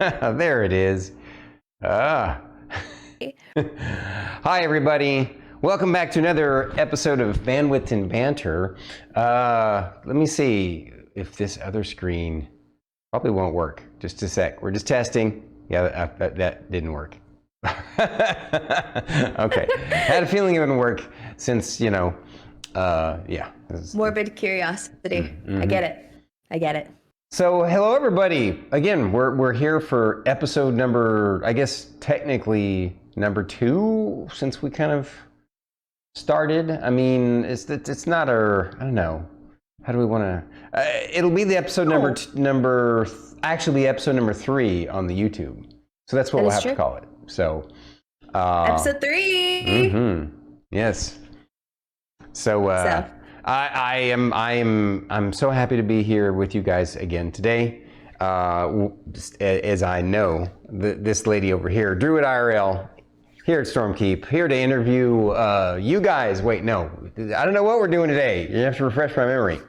There it is. Hi, everybody. Welcome back to another episode of Bandwidth and Banter. Let me see if this other screen probably won't work. Just a sec. We're just testing. Yeah, that didn't work. Okay. Had a feeling it wouldn't work since, yeah. Morbid curiosity. I get it. I get it. So, hello everybody. Again, we're here for episode number, I guess technically number 2 since we kind of started. I mean, it's not our, I don't know. How do we want to? It'll be the episode actually episode number 3 on the YouTube. So that's what we'll have to call it. So, episode 3. Mm-hmm. Yes. So, I'm so happy to be here with you guys again today. As I know, this lady over here, Druid IRL, here at Stormkeep, here to interview you guys. Wait, no, I don't know what we're doing today. You have to refresh my memory.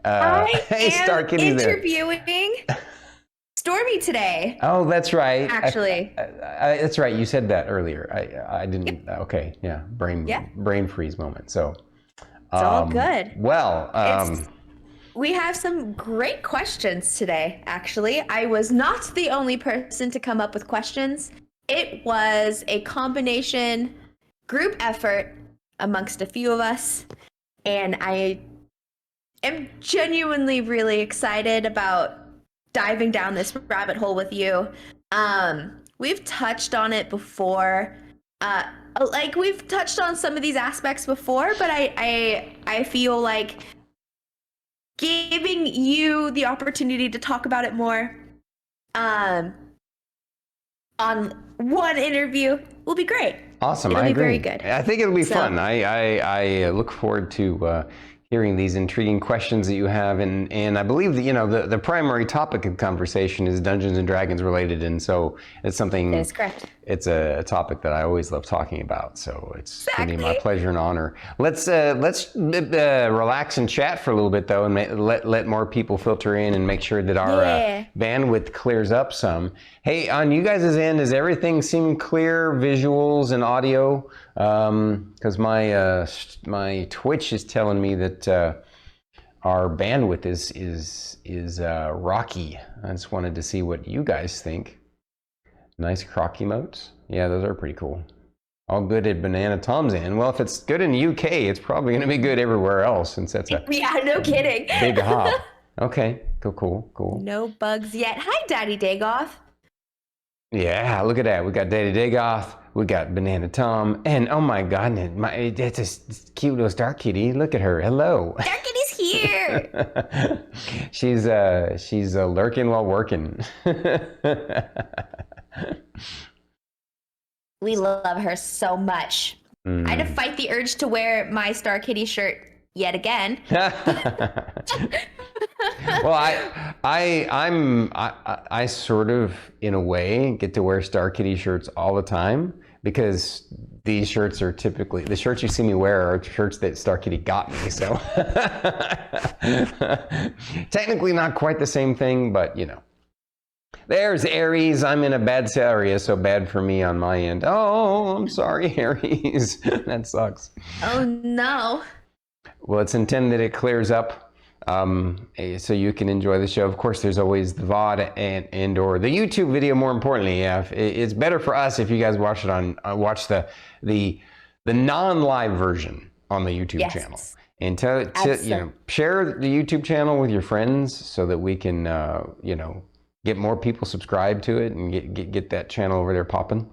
Hey, Starkitty's interviewing Stormy today. Oh, that's right. Actually, that's right. You said that earlier. I didn't. Yep. Okay, yeah. Brain freeze moment. So. It's all good. Well, we have some great questions today, actually. I was not the only person to come up with questions. It was a combination group effort amongst a few of us, and I am genuinely really excited about diving down this rabbit hole with you. We've touched on it before. We've touched on some of these aspects before, but I feel like giving you the opportunity to talk about it more on one interview will be great. Awesome. It'll I be agree. Very good. I think it'll be fun. I look forward to hearing these intriguing questions that you have, and I believe that the primary topic of conversation is Dungeons and Dragons related, and so it's something. That is correct. It's a topic that I always love talking about, so it's going to be my pleasure and honor. Let's relax and chat for a little bit though, and let more people filter in and make sure that our bandwidth clears up some. Hey, on you guys' end, does everything seem clear, visuals and audio? Because my Twitch is telling me that our bandwidth is rocky. I just wanted to see what you guys think. Nice croc emotes. Yeah, those are pretty cool. All good at Banana Tom's end. Well, if it's good in the UK, it's probably going to be good everywhere else, since that's a no kidding. Big hop. Okay, cool. No bugs yet. Hi, Daddy Dagoth. Yeah, look at that. We got Daddy Dagoth. We got Banana Tom, and oh my God, it's a cute little Starkitty. Look at her. Hello. Starkitty's here. She's lurking while working. We love her so much. I had to fight the urge to wear my Starkitty shirt yet again. Well, I sort of, in a way, get to wear Starkitty shirts all the time, because these shirts are typically, the shirts you see me wear are shirts that Starkitty got me, so. Technically not quite the same thing, but There's Aries. I'm in a bad area, so bad for me on my end. Oh, I'm sorry, Aries. That sucks. Oh, no. Well, it's intended it clears up so you can enjoy the show. Of course, there's always the VOD and or the YouTube video, more importantly. Yeah, it's better for us if you guys watch it watch the non-live version on the YouTube channel. And share the YouTube channel with your friends so that we can, get more people subscribed to it and get that channel over there popping.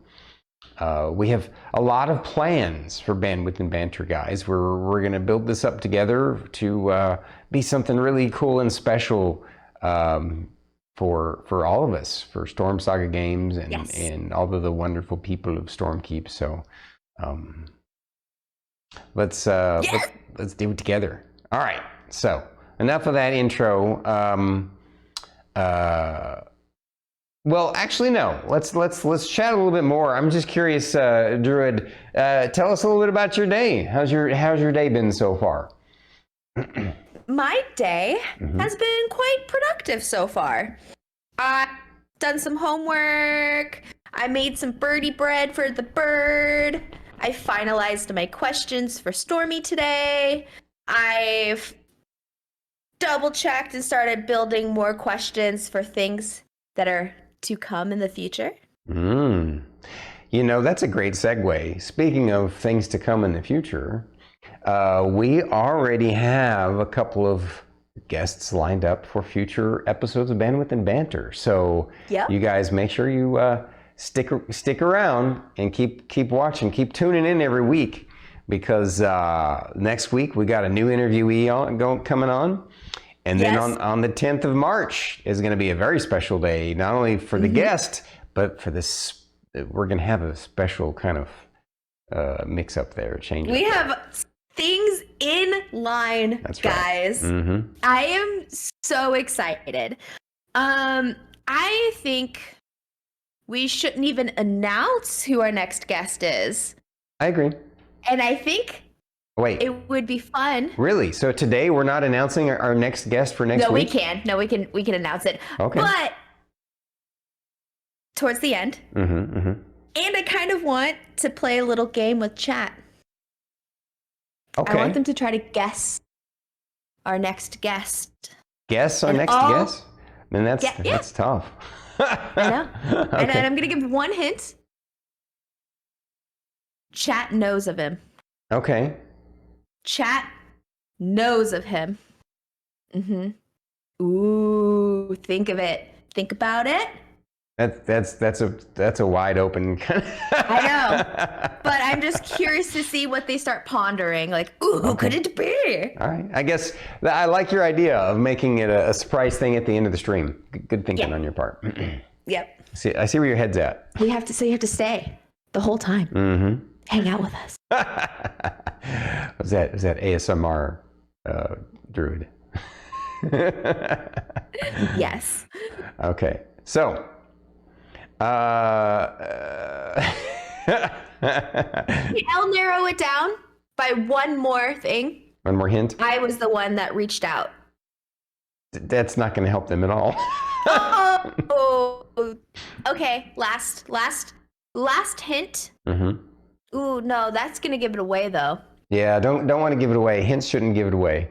We have a lot of plans for Bandwidth and Banter, guys. We're going to build this up together to be something really cool and special for all of us, for Storm Saga Games and all of the wonderful people of Stormkeep. So let's do it together. All right. So enough of that intro. Well, actually, no. Let's chat a little bit more. I'm just curious, Druid. Tell us a little bit about your day. How's your day been so far? My day has been quite productive so far. done some homework. I made some birdie bread for the bird. I finalized my questions for Stormy today. I've double checked and started building more questions for things that are to come in the future. You know, that's a great segue. Speaking of things to come in the future, we already have a couple of guests lined up for future episodes of Bandwidth and Banter. So you guys make sure you stick around and keep watching, keep tuning in every week, because next week we got a new interviewee coming on. And then on the 10th of March is going to be a very special day, not only for the guest, but for this. We're going to have a special kind of mix up there, change. We have things in line, That's guys. Right. I am so excited. I think we shouldn't even announce who our next guest is. I agree. And I think it would be fun. Really? So today we're not announcing our next guest for next week? No, we can. No, we can announce it. Okay. But towards the end. And I kind of want to play a little game with chat. Okay. I want them to try to guess our next guest. Guess our next guest? Then that's tough. I know. Okay. And I'm going to give one hint. Chat knows of him. Okay. Chat knows of him. Ooh, think of it. Think about it. That's a wide open kind of I know, but I'm just curious to see what they start pondering. Like, ooh, who could it be? All right. I guess I like your idea of making it a surprise thing at the end of the stream. Good thinking on your part. Yep. I see where your head's at. So you have to stay the whole time. Hang out with us. Was that ASMR Druid? Yes. Okay. So. I'll narrow it down by one more thing. One more hint? I was the one that reached out. That's not going to help them at all. Okay. Last hint. Ooh, no, that's going to give it away, though. Yeah, don't want to give it away. Hints shouldn't give it away.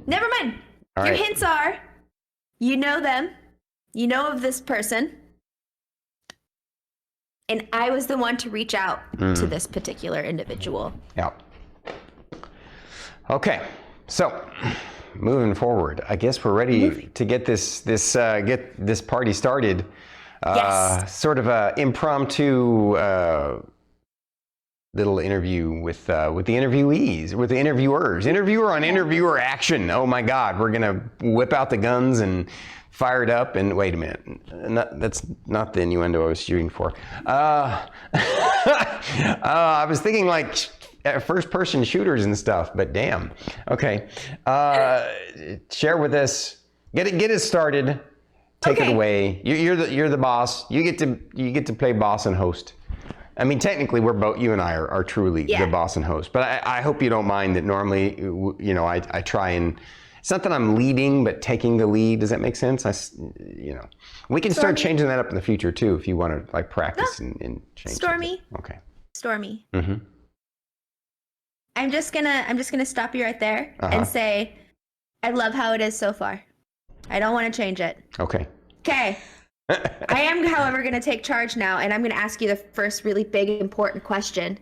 Never mind. Your hints are, you know them, you know of this person, and I was the one to reach out to this particular individual. Yeah. Okay, so moving forward, I guess we're ready to get this party started. Yes. Sort of a impromptu little interview with the interviewees, with the interviewers. Interviewer on interviewer action. Oh my God, we're gonna whip out the guns and fire it up. And wait a minute, that's not the innuendo I was shooting for. I was thinking like first-person shooters and stuff, but damn. Okay, share with us. Get it started. Take it away. You're the boss. You get to play boss and host. I mean, technically, you and I are truly the boss and host. But I hope you don't mind that normally, I try and, it's not that I'm leading, but taking the lead. Does that make sense? We can start changing that up in the future too, if you want to like practice and change. Stormy. Something. Okay. Stormy. I'm just gonna stop you right there and say, I love how it is so far. I don't want to change it. Okay. Okay. I am, however, going to take charge now, and I'm going to ask you the first really big, important question.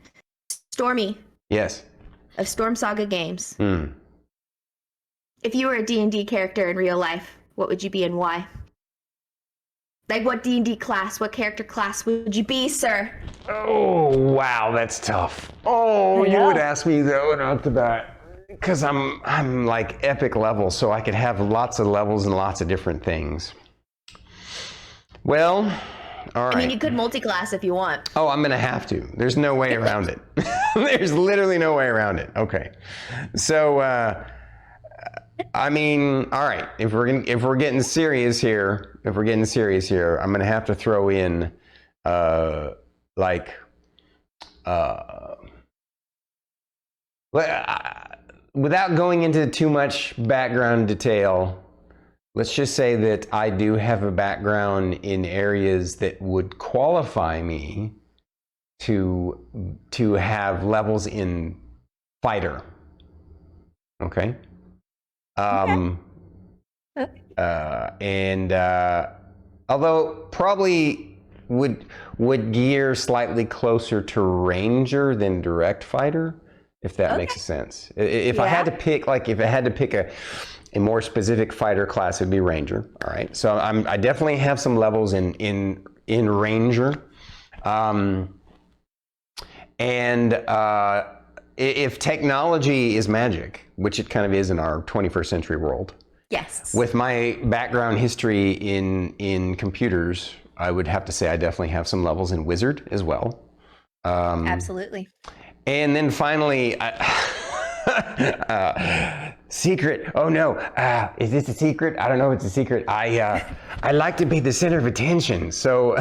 Stormy. Yes. Of Storm Saga Games. If you were a D&D character in real life, what would you be and why? Like, what D&D class, what character class would you be, sir? Oh, wow, that's tough. Oh, you would ask me though, not the bat. Because I'm like epic level, so I could have lots of levels and lots of different things. Well, all right. I mean, you could multi-class if you want. Oh, I'm gonna have to. There's no way around it. There's literally no way around it. Okay. So, I mean, all right. If we're getting serious here, I'm gonna have to throw in, without going into too much background detail, let's just say that I do have a background in areas that would qualify me to have levels in fighter. Okay. And although probably would gear slightly closer to ranger than direct fighter, if that makes sense. If I had to pick, a more specific fighter class, it'd be ranger. All right. So I definitely have some levels in ranger. If technology is magic, which it kind of is in our 21st century world. Yes. With my background history in computers, I would have to say I definitely have some levels in wizard as well. Absolutely. And then finally, secret. Oh no, is this a secret? I don't know if it's a secret. I like to be the center of attention, so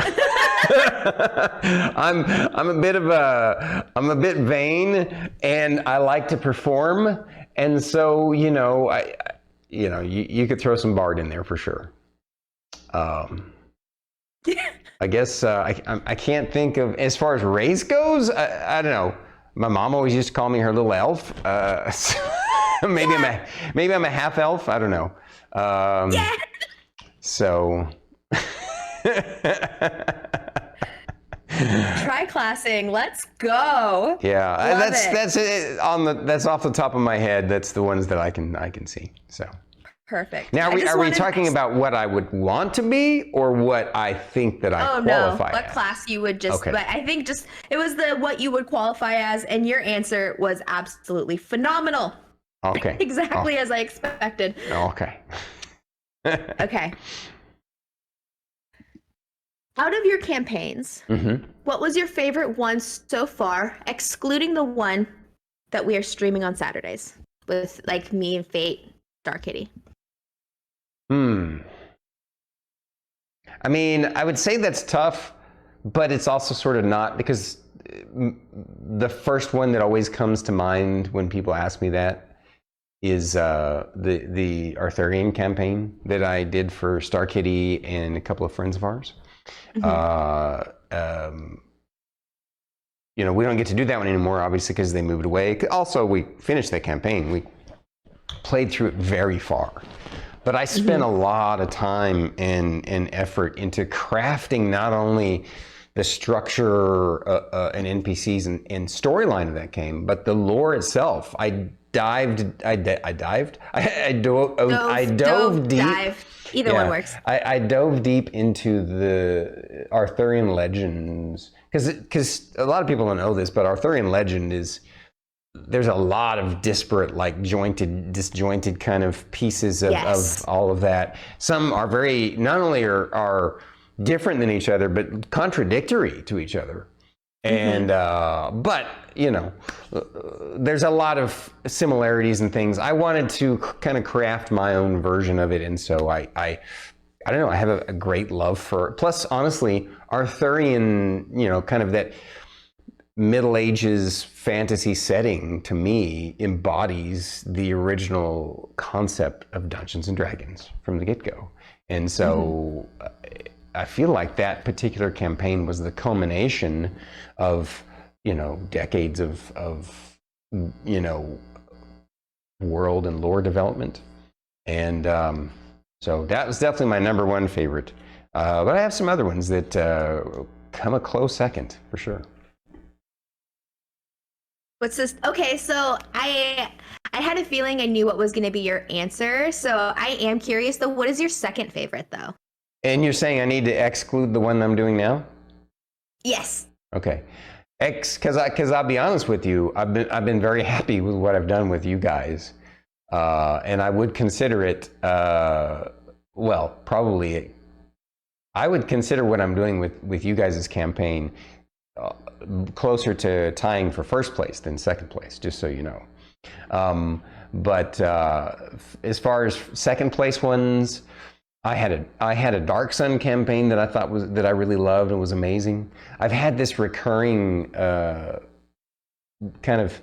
I'm a bit vain, and I like to perform, and so you could throw some Bard in there for sure. I guess I can't think of, as far as race goes, I don't know. My mom always used to call me her little elf. Maybe I'm a half elf. I don't know. So. Tri-classing, let's go. Yeah, that's off the top of my head. That's the ones that I can see. So. Perfect. Now, are we talking about what I would want to be, or what I think that I qualify what as? class you would just, Okay. But I think it was what you would qualify as, and your answer was absolutely phenomenal. Okay. Exactly as I expected. Okay. Okay. Out of your campaigns, what was your favorite one so far, excluding the one that we are streaming on Saturdays with like me and Fate, Starkitty? I mean, I would say that's tough, but it's also sort of not, because the first one that always comes to mind when people ask me that is the Arthurian campaign that I did for Starkitty and a couple of friends of ours. We don't get to do that one anymore, obviously, because they moved away. Also, we finished that campaign. We played through it very far. But I spent a lot of time and effort into crafting not only the structure and NPCs and storyline of that game, but the lore itself. I dove deep. Either one works. I dove deep into the Arthurian legends, because a lot of people don't know this, but Arthurian legend there's a lot of disparate, like disjointed kind of pieces of all of that. Some are not only are different than each other, but contradictory to each other. And but there's a lot of similarities and things. I wanted to kind of craft my own version of it, and so I don't know. I have a great love for. Plus, honestly, Arthurian, kind of that Middle Ages fantasy setting, to me, embodies the original concept of Dungeons and Dragons from the get-go. And so I feel like that particular campaign was the culmination of, decades of world and lore development. And so that was definitely my number one favorite. But I have some other ones that come a close second, for sure. What's this? Okay, so I had a feeling I knew what was going to be your answer. So I am curious, though. What is your second favorite, though? And you're saying I need to exclude the one I'm doing now? Yes. Okay. Because I'll be honest with you, I've been very happy with what I've done with you guys, and I would consider it. Probably, I would consider what I'm doing with you guys' campaign closer to tying for first place than second place, just so you know. But as far as second place ones, I had a Dark Sun campaign that I thought that I really loved and was amazing. I've had this recurring kind of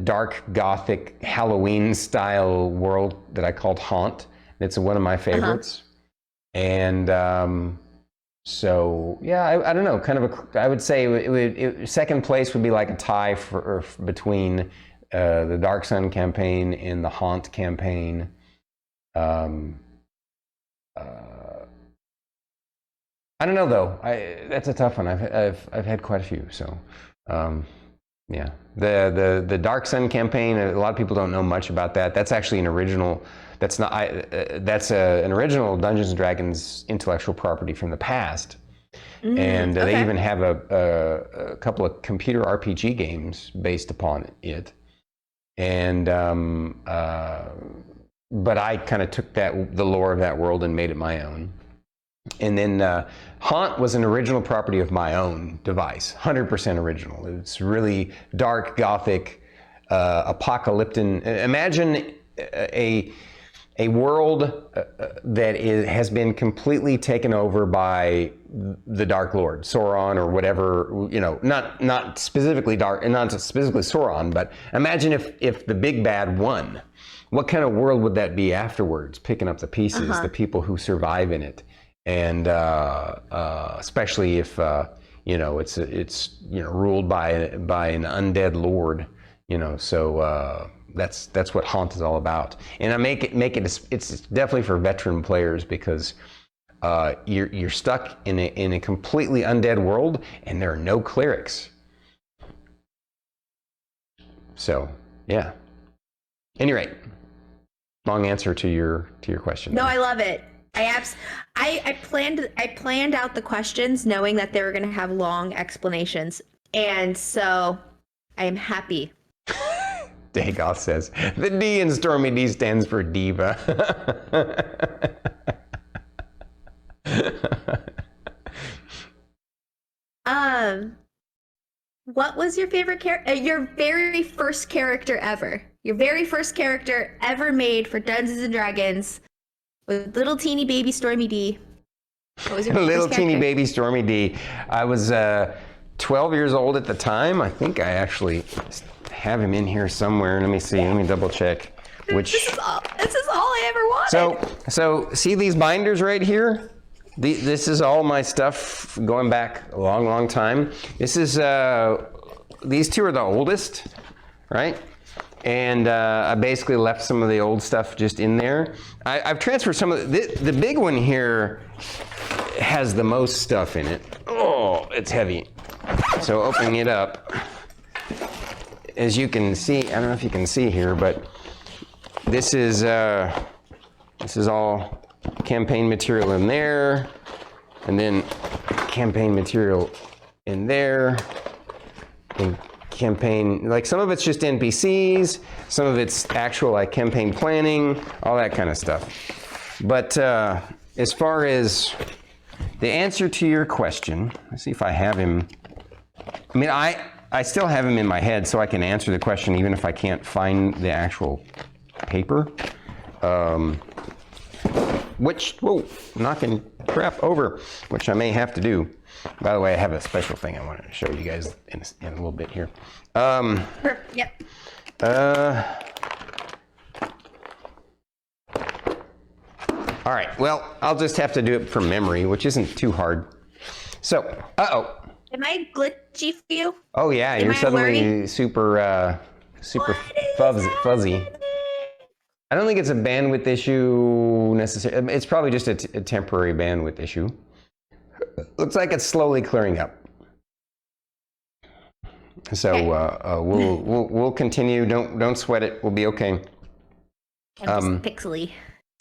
dark Gothic Halloween style world that I called Haunt It's one of my favorites. And so yeah, I don't know. Kind of I would say second place would be like a tie between the Dark Sun campaign and the Haunt campaign. I don't know though. That's a tough one. I've had quite a few. So yeah, the Dark Sun campaign. A lot of people don't know much about that. That's actually an original. That's not. That's an original Dungeons and Dragons intellectual property from the past. And they even have a couple of computer RPG games based upon it. And but I kind of took the lore of that world and made it my own. And then Haunt was an original property of my own device, 100% original. It's really dark, gothic, apocalyptic. Imagine a world that has been completely taken over by the Dark Lord, Sauron, or whatever, not specifically dark, and not specifically Sauron, but imagine if the big bad won. What kind of world would that be afterwards, picking up the pieces, the people who survive in it? And especially if it's ruled by an undead lord, so that's what Haunt is all about. And I make it it's definitely for veteran players, because you're stuck in a completely undead world and there are no clerics. So yeah. Any rate, long answer to your question. No, I love it. I planned out the questions knowing that they were going to have long explanations, and so I am happy. Dagoth says the D in StormyD stands for diva. What was your favorite character? Your very first character ever. Your very first character ever made for Dungeons and Dragons. With little teeny baby StormyD. What was your little teeny baby StormyD. I was 12 years old at the time. I think I actually have him in here somewhere. Let me see. Let me double check. This is all I ever wanted. So see these binders right here? This is all my stuff going back a long, long time. This is these two are the oldest, right? And I basically left some of the old stuff just in there. I've transferred some of the big one here has the most stuff in it. Oh, it's heavy. So opening it up, as you can see, I don't know if you can see here, but this is all campaign material in there, and then campaign material in there, and campaign, like some of it's just NPCs, some of it's actual like campaign planning, all that kind of stuff. But as far as the answer to your question, let's see if I have him. I mean, I still have him in my head, so I can answer the question even if I can't find the actual paper. Whoa, knocking crap over, which I may have to do. By the way, I have a special thing I wanted to show you guys in a little bit here. Yep. All right, well, I'll just have to do it from memory, which isn't too hard. So, Am I glitchy for you? Oh yeah, you're suddenly super fuzzy. I don't think it's a bandwidth issue necessarily. It's probably just a temporary bandwidth issue. Looks like it's slowly clearing up. So we'll continue. Don't sweat it. We'll be okay. I'm just pixely.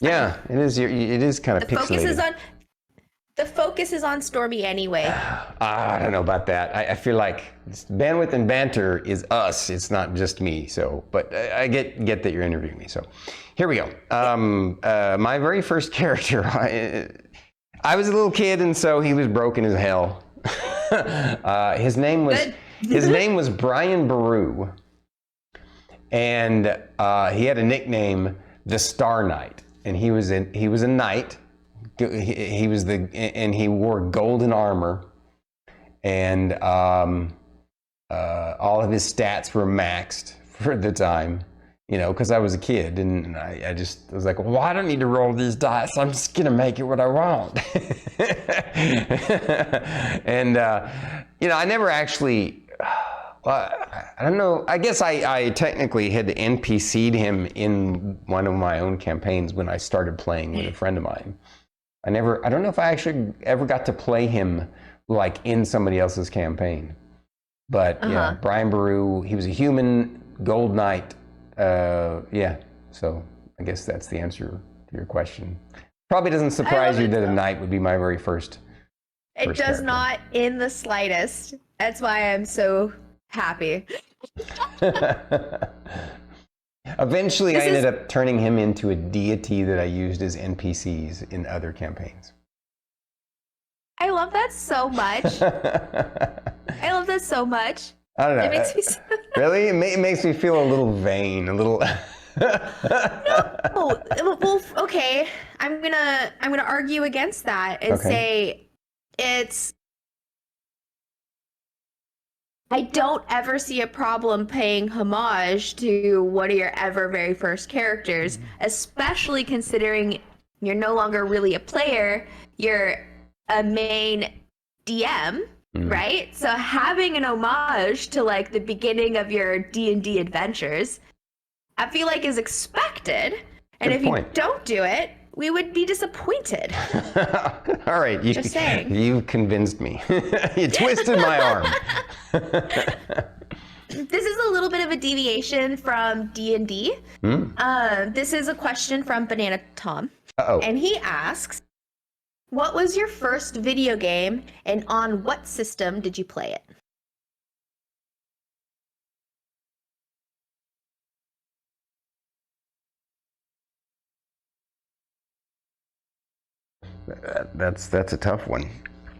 Yeah, it is. It is kind of pixelated. The focus is on Stormy anyway. I don't know about that. I feel like Bandwidth and Banter is us. It's not just me. So, but I get that you're interviewing me. So, here we go. My very first character. I was a little kid, and so he was broken as hell. His name was Brian Baru, and he had a nickname, the Star Knight, and he was a knight. And he wore golden armor, and all of his stats were maxed for the time. you know, because I was a kid, and I just was like, well, I don't need to roll these dice. I'm just gonna make it what I want. And you know, I never actually. I don't know. I guess I technically had NPC'd him in one of my own campaigns when I started playing with a friend of mine. I don't know if I actually ever got to play him like in somebody else's campaign. But yeah, Brian Baru, he was a human gold knight. Yeah, so I guess that's the answer to your question. Probably doesn't surprise you that a knight would be my very first. It does character. not in the slightest. That's why I'm so happy. Eventually, I ended up turning him into a deity that I used as NPCs in other campaigns. I love that so much. I love that so much. I don't know. It makes me so... Really? It makes me feel a little vain, a little. No. Well, okay. I'm gonna argue against that and say it's. I don't ever see a problem paying homage to one of your very first characters, especially considering you're no longer really a player, you're a main DM, right? So having an homage to like the beginning of your D&D adventures, I feel like is expected. And Good if point. you don't do it, we would be disappointed. All right, Just saying. You convinced me. You twisted my arm. This is a little bit of a deviation from D&D. This is a question from Banana Tom. And he asks, what was your first video game and on what system did you play it? That's a tough one.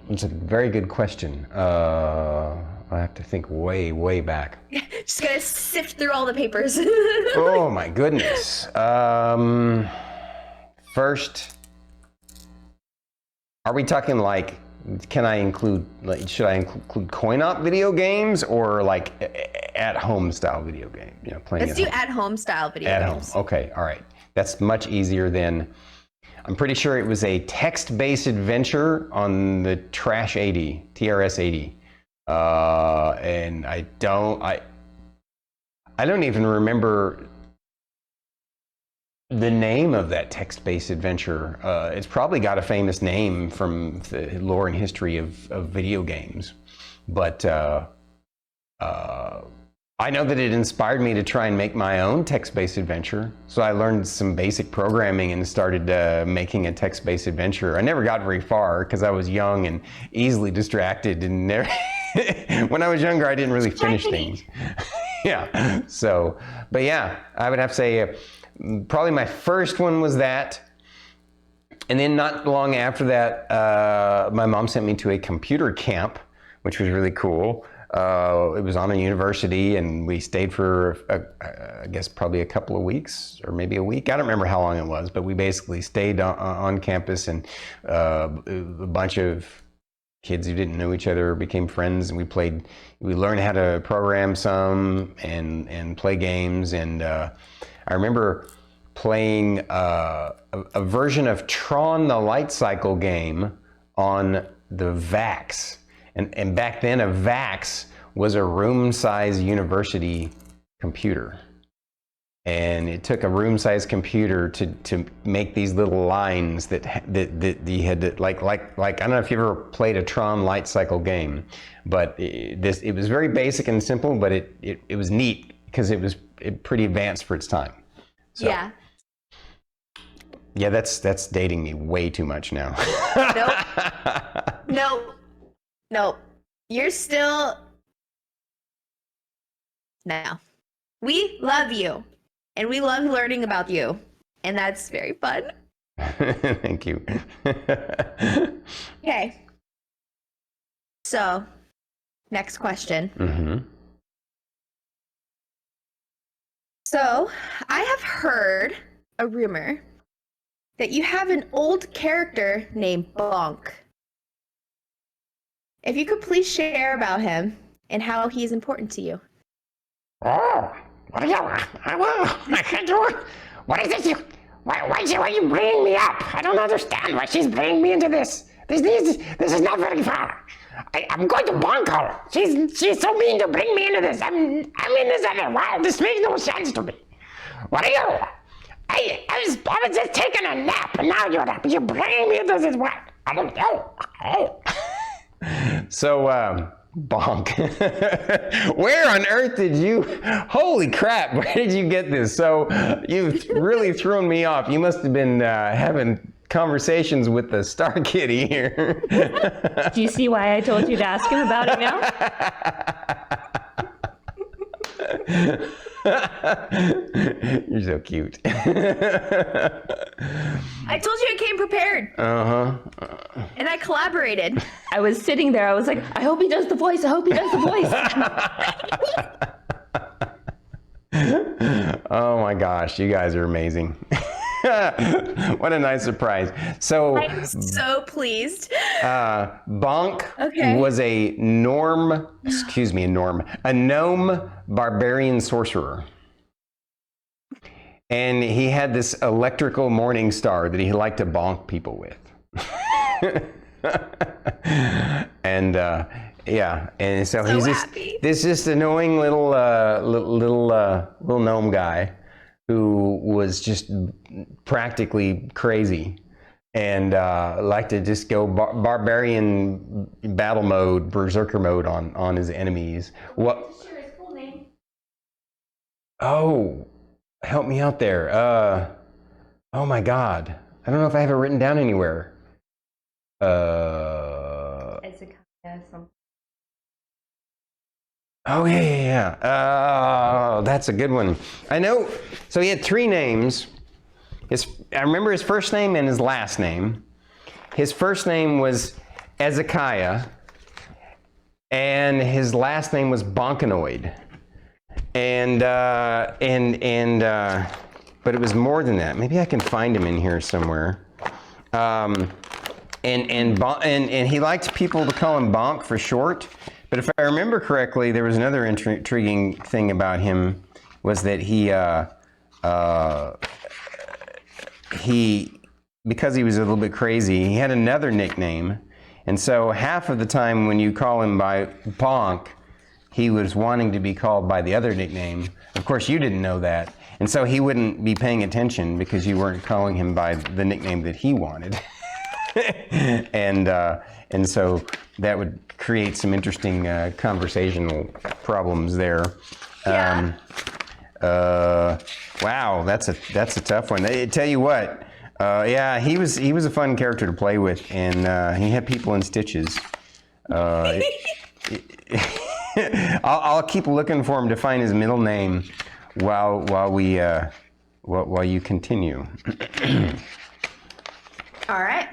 It's a very good question. I have to think way back. Just gonna sift through all the papers. Oh my goodness. First, are we talking like, should I include coin-op video games or like at-home style video game? You know, playing. Let's do at-home style video games. At home. Okay, all right. That's much easier than. I'm pretty sure it was a text-based adventure on the TRS 80. And I don't even remember the name of that text-based adventure. It's probably got a famous name from the lore and history of video games. But I know that it inspired me to try and make my own text-based adventure. So I learned some basic programming and started making a text-based adventure. I never got very far because I was young and easily distracted. And when I was younger, I didn't really finish things. Yeah. So, but yeah, I would have to say probably my first one was that. And then not long after that, my mom sent me to a computer camp, which was really cool. It was on a university, and we stayed for, I guess, probably a couple of weeks or maybe a week. I don't remember how long it was, but we basically stayed on campus, and a bunch of kids who didn't know each other became friends, and we learned how to program some and play games. And I remember playing a version of Tron the Light Cycle game on the VAX. And back then, a VAX was a room-size university computer. And it took a room-size computer to make these little lines that you had to, like, I don't know if you ever played a Tron Light Cycle game, but it was very basic and simple, but it was neat because it was pretty advanced for its time. So, yeah. Yeah, that's dating me way too much now. Nope. You're still... No. We love you. And we love learning about you. And that's very fun. Thank you. Okay. So, next question. Mm-hmm. So, I have heard a rumor that you have an old character named Bonk. If you could please share about him and how he is important to you. What are you? I can't do it. What is this? Why are you bringing me up? I don't understand why she's bringing me into this. This is not very far. I'm going to bonk her. She's so mean to bring me into this. I'm in this other world. This makes no sense to me. What are you? I was just taking a nap, and now you're bringing me into this world. I don't know. Oh. So, bonk. Where on earth did you, holy crap, where did you get this? So, you've really thrown me off. You must have been having conversations with the Starkitty here. Do you see why I told you to ask him about it now? You're so cute. I told you I came prepared. And I collaborated. I was sitting there. I was like, I hope he does the voice. I hope he does the voice. Oh my gosh, you guys are amazing. What a nice surprise. So I'm so pleased. Bonk Okay. was a gnome barbarian sorcerer. And he had this electrical morning star that he liked to bonk people with. And yeah, and so he's this just annoying little gnome guy who was just practically crazy and liked to just go barbarian battle mode, berserker mode on his enemies. What? Sure, his full name. Oh, help me out there. Oh my God, I don't know if I have it written down anywhere. Oh yeah. Oh, that's a good one. I know. So he had 3 names. I remember his first name and his last name. His first name was Ezekiah, and his last name was Bonkanoid. But it was more than that. Maybe I can find him in here somewhere. And he liked people to call him Bonk for short. But if I remember correctly, there was another intriguing thing about him, was that because he was a little bit crazy, he had another nickname. And so half of the time when you call him by Bonk, he was wanting to be called by the other nickname. Of course, you didn't know that. And so he wouldn't be paying attention because you weren't calling him by the nickname that he wanted. And so that would create some interesting conversational problems there. Yeah. Wow, that's a tough one. I tell you what, yeah, he was a fun character to play with, and he had people in stitches. I'll keep looking for him to find his middle name while you continue. All right.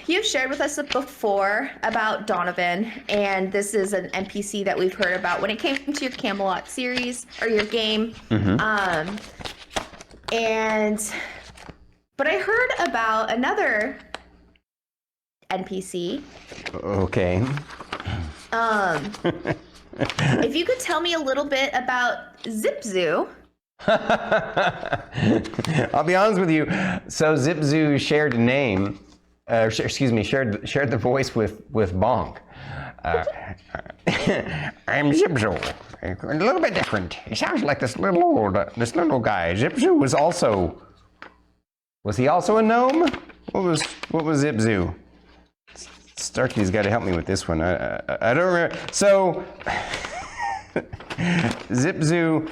You've shared with us before about Donovan, and this is an NPC that we've heard about when it came to your Camelot series or your game. Mm-hmm. But I heard about another NPC. Okay. If you could tell me a little bit about Zipzoo. I'll be honest with you. So Zipzoo shared a name. Shared the voice with Bonk. I'm Zipzoo. A little bit different. He sounds like this little guy. Zipzoo Was he also a gnome? What was Zipzoo? Starkitty's got to help me with this one. I don't remember. So Zipzoo.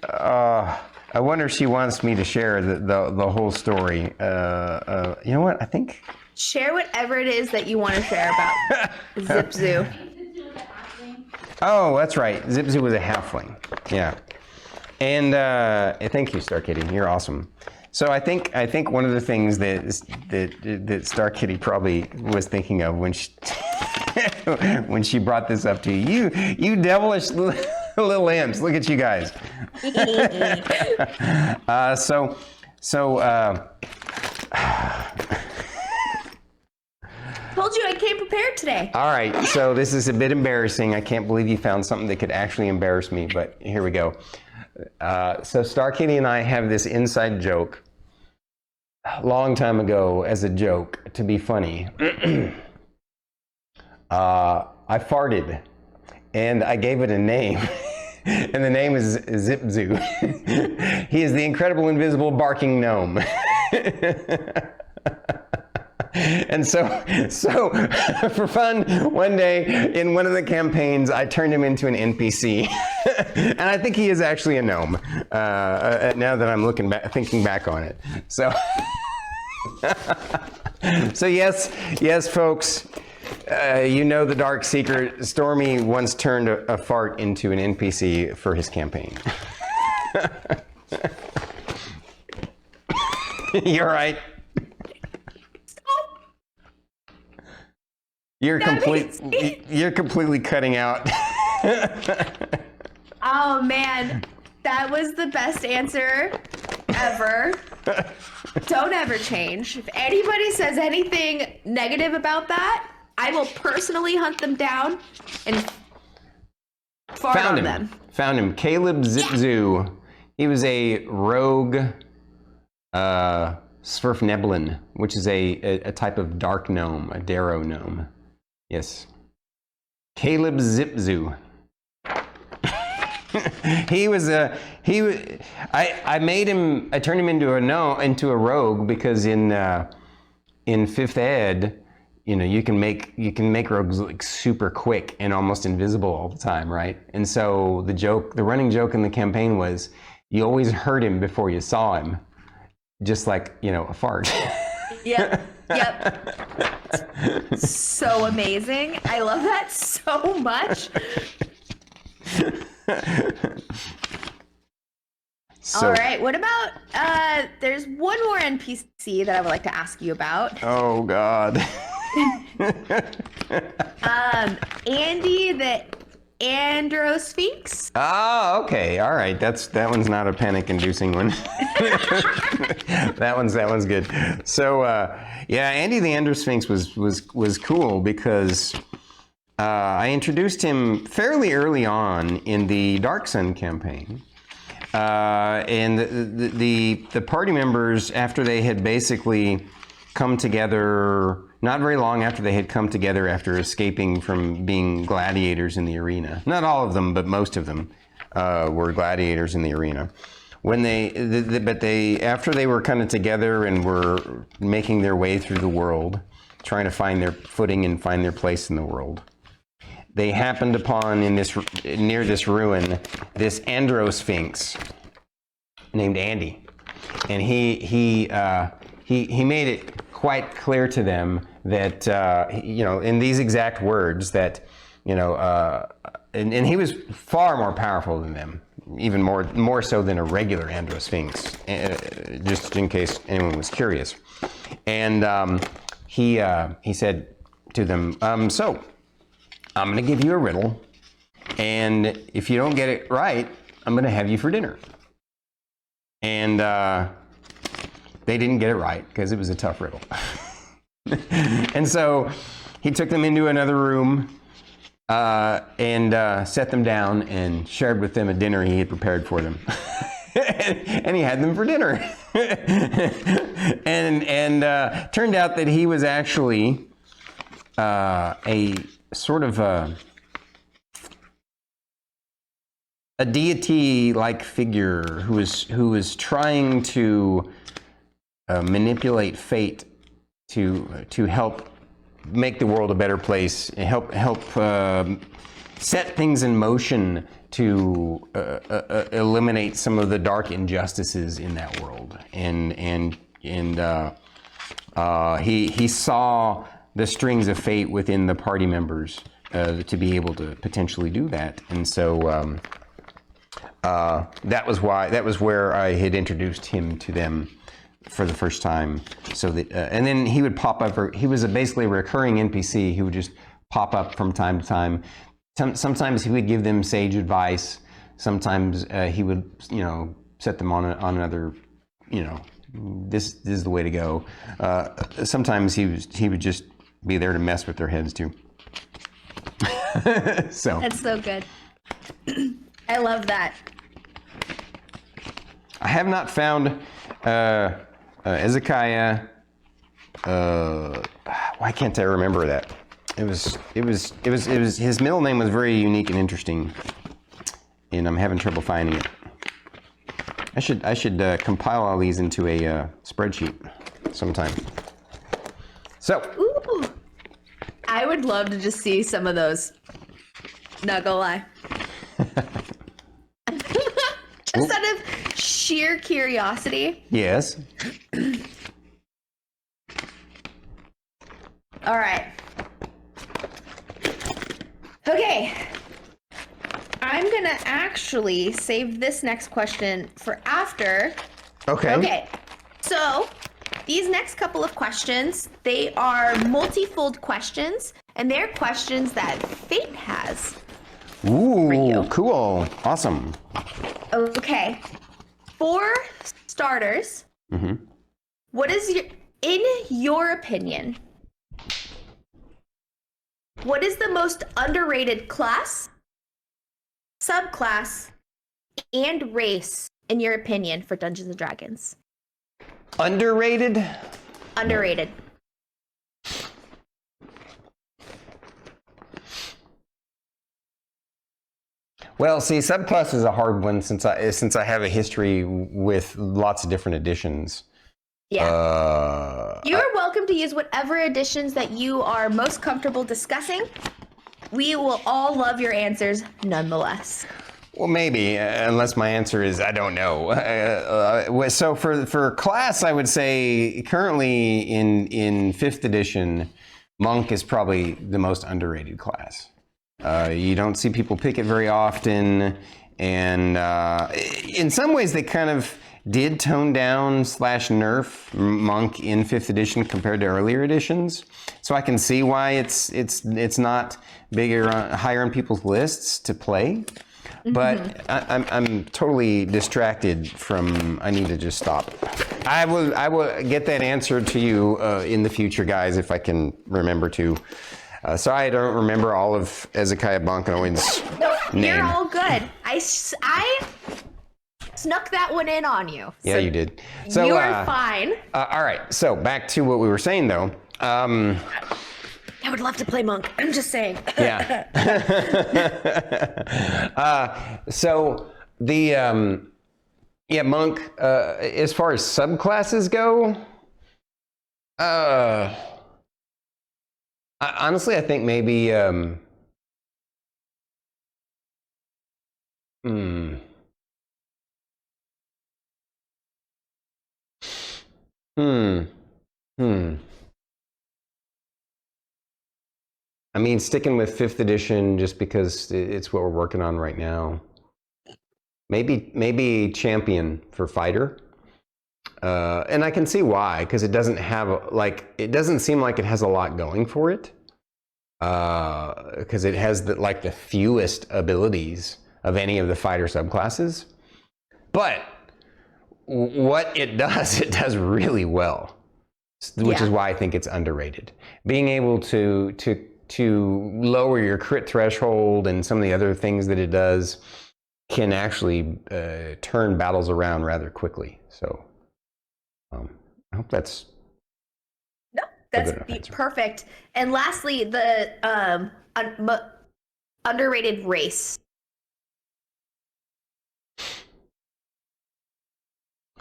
I wonder if she wants me to share the whole story. You know what? I think. Share whatever it is that you want to share about Zipzoo. Oh, that's right. Zipzoo was a halfling. Yeah. And thank you, Starkitty. You're awesome. So I think one of the things that Starkitty probably was thinking of when she when she brought this up to you devilish little imps. Look at you guys. Told you I came prepared today. All right, so this is a bit embarrassing. I can't believe you found something that could actually embarrass me, but here we go. So Starkitty and I have this inside joke a long time ago as a joke to be funny. I farted and I gave it a name. And the name is Zip-Zoo. He is the incredible invisible barking gnome. And so for fun, one day in one of the campaigns, I turned him into an NPC. And I think he is actually a gnome, now that I'm thinking back on it. So, so yes, folks, you know the dark secret. Stormy once turned a fart into an NPC for his campaign. You're right. You're completely cutting out. Oh man, that was the best answer ever. Don't ever change. If anybody says anything negative about that, I will personally hunt them down and fart on them. Found him. Caleb Zip-Zoo. He was a rogue Svirfneblin, which is a type of dark gnome, a Darrow gnome. Yes. Caleb Zip-Zoo. I turned him into a rogue because in 5th ed, you know, you can make rogues like super quick and almost invisible all the time, right? And so the running joke in the campaign was you always heard him before you saw him, just like, you know, a fart. Yep. So amazing. I love that so much. All right, what about there's one more NPC that I would like to ask you about. Oh God. Andy the Androsphinx. Oh, okay. All right. That one's not a panic-inducing one. that one's good. So yeah, Andy the Androsphinx was cool because I introduced him fairly early on in the Dark Sun campaign. And the party members, after they had basically come together, not very long after they had come together after escaping from being gladiators in the arena. Not all of them, but most of them were gladiators in the arena. After they were kind of together and were making their way through the world, trying to find their footing and find their place in the world, they happened upon near this ruin, this Androsphinx named Andy, and he made it quite clear to them that you know, in these exact words, that, you know, and he was far more powerful than them, even more so than a regular Androsphinx, just in case anyone was curious. And he said to them, so I'm going to give you a riddle, and if you don't get it right, I'm going to have you for dinner. And they didn't get it right because it was a tough riddle. And so he took them into another room and set them down and shared with them a dinner he had prepared for them. And he had them for dinner. and turned out that he was actually a sort of a deity-like figure who was trying to manipulate fate to help make the world a better place, help set things in motion to eliminate some of the dark injustices in that world. And he saw the strings of fate within the party members to be able to potentially do that. And so that was where I had introduced him to them for the first time. So that, and then he would pop up. He was basically a recurring NPC. He would just pop up from time to time. Sometimes he would give them sage advice. Sometimes he would, you know, set them on another, you know, this is the way to go. Sometimes he would just be there to mess with their heads too. So That's so good. I love that. I have not found Ezekiah. Why can't I remember that? It was his middle name was very unique and interesting, and I'm having trouble finding it. I should compile all these into a spreadsheet sometime. So, Ooh. I would love to just see some of those. Not gonna lie. Just out of sheer curiosity. yes. All right. Okay. I'm gonna actually save this next question for after. Okay. Okay. So these next couple of questions, they are multi-fold questions, and they're questions that Fate has. Ooh, cool. Awesome. Okay. For starters, what is in your opinion, what is the most underrated class, subclass, and race, in your opinion, for Dungeons and Dragons? Underrated? Underrated. Well, see, subclass is a hard one since I have a history with lots of different editions. Yeah. You are welcome to use whatever editions that you are most comfortable discussing. We will all love your answers nonetheless. Well, maybe, unless my answer is I don't know. So for class, I would say currently in 5th edition, Monk is probably the most underrated class. You don't see people pick it very often, and in some ways they kind of did tone down / nerf Monk in 5th edition compared to earlier editions. So I can see why it's not bigger, higher on people's lists to play. But I'm totally distracted from. I need to just stop. I will get that answer to you in the future, guys, if I can remember to. Sorry, I don't remember all of Ezekiah Bonkanoid's name. You're all good. I snuck that one in on you. Yeah, So you did. So you are fine. All right. So back to what we were saying, though. I would love to play Monk. I'm just saying. Yeah. So the Monk. As far as subclasses go, honestly, I think maybe. I mean, sticking with 5th edition just because it's what we're working on right now. Maybe champion for fighter. And I can see why, because it doesn't have it doesn't seem like it has a lot going for it. Because it has the fewest abilities of any of the fighter subclasses. But what it does really well, which is why I think it's underrated. Being able to lower your crit threshold and some of the other things that it does can actually turn battles around rather quickly. So I hope that's perfect. And lastly, the underrated race.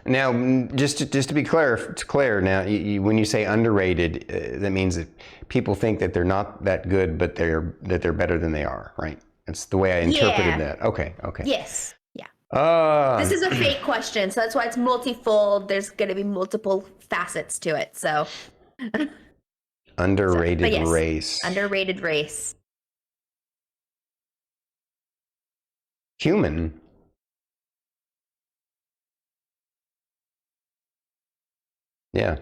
Now, just to be clear, now when you say underrated, that means that people think that they're not that good, but they're better than they are, right? That's the way I interpreted that. Okay. Yes. Yeah. This is a fake question, so that's why it's multifold. There's going to be multiple facets to it. So underrated race. Underrated race. Human. Yeah.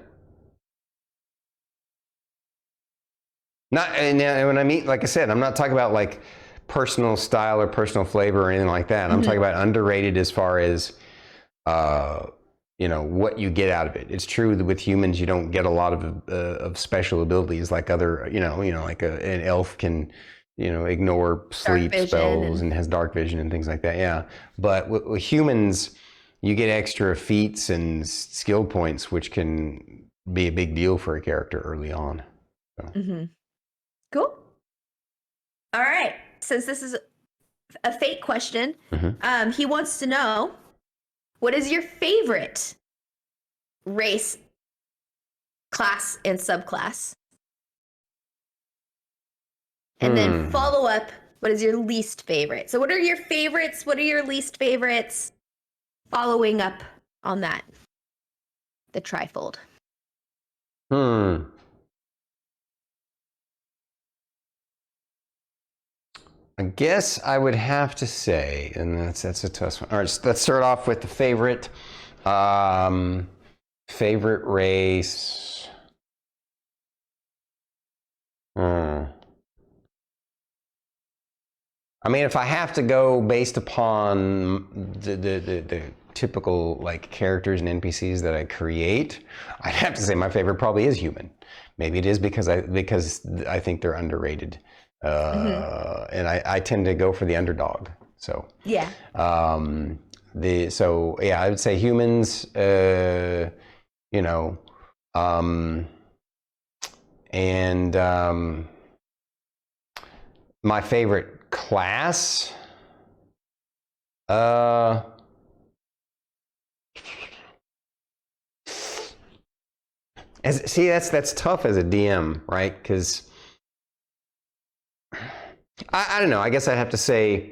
And when I mean, like I said, I'm not talking about like personal style or personal flavor or anything like that. I'm talking about underrated as far as, you know, what you get out of it. It's true that with humans you don't get a lot of special abilities like other, like an elf can, ignore sleep spells and has dark vision and things like that. Yeah, but with humans, you get extra feats and skill points, which can be a big deal for a character early on. So. Cool. All right. Since this is a fate question, he wants to know, what is your favorite race, class, and subclass? And then follow up, what is your least favorite? So what are your favorites? What are your least favorites? Following up on that, the trifold. I guess I would have to say, and that's a tough one. All right, let's start off with the favorite. Favorite race. I mean, if I have to go based upon the typical like characters and NPCs that I create, I'd have to say my favorite probably is human. Maybe it is because I think they're underrated, and I tend to go for the underdog. So yeah, I would say humans. And my favorite class, that's tough as a DM, right? Because I don't know. I guess I'd have to say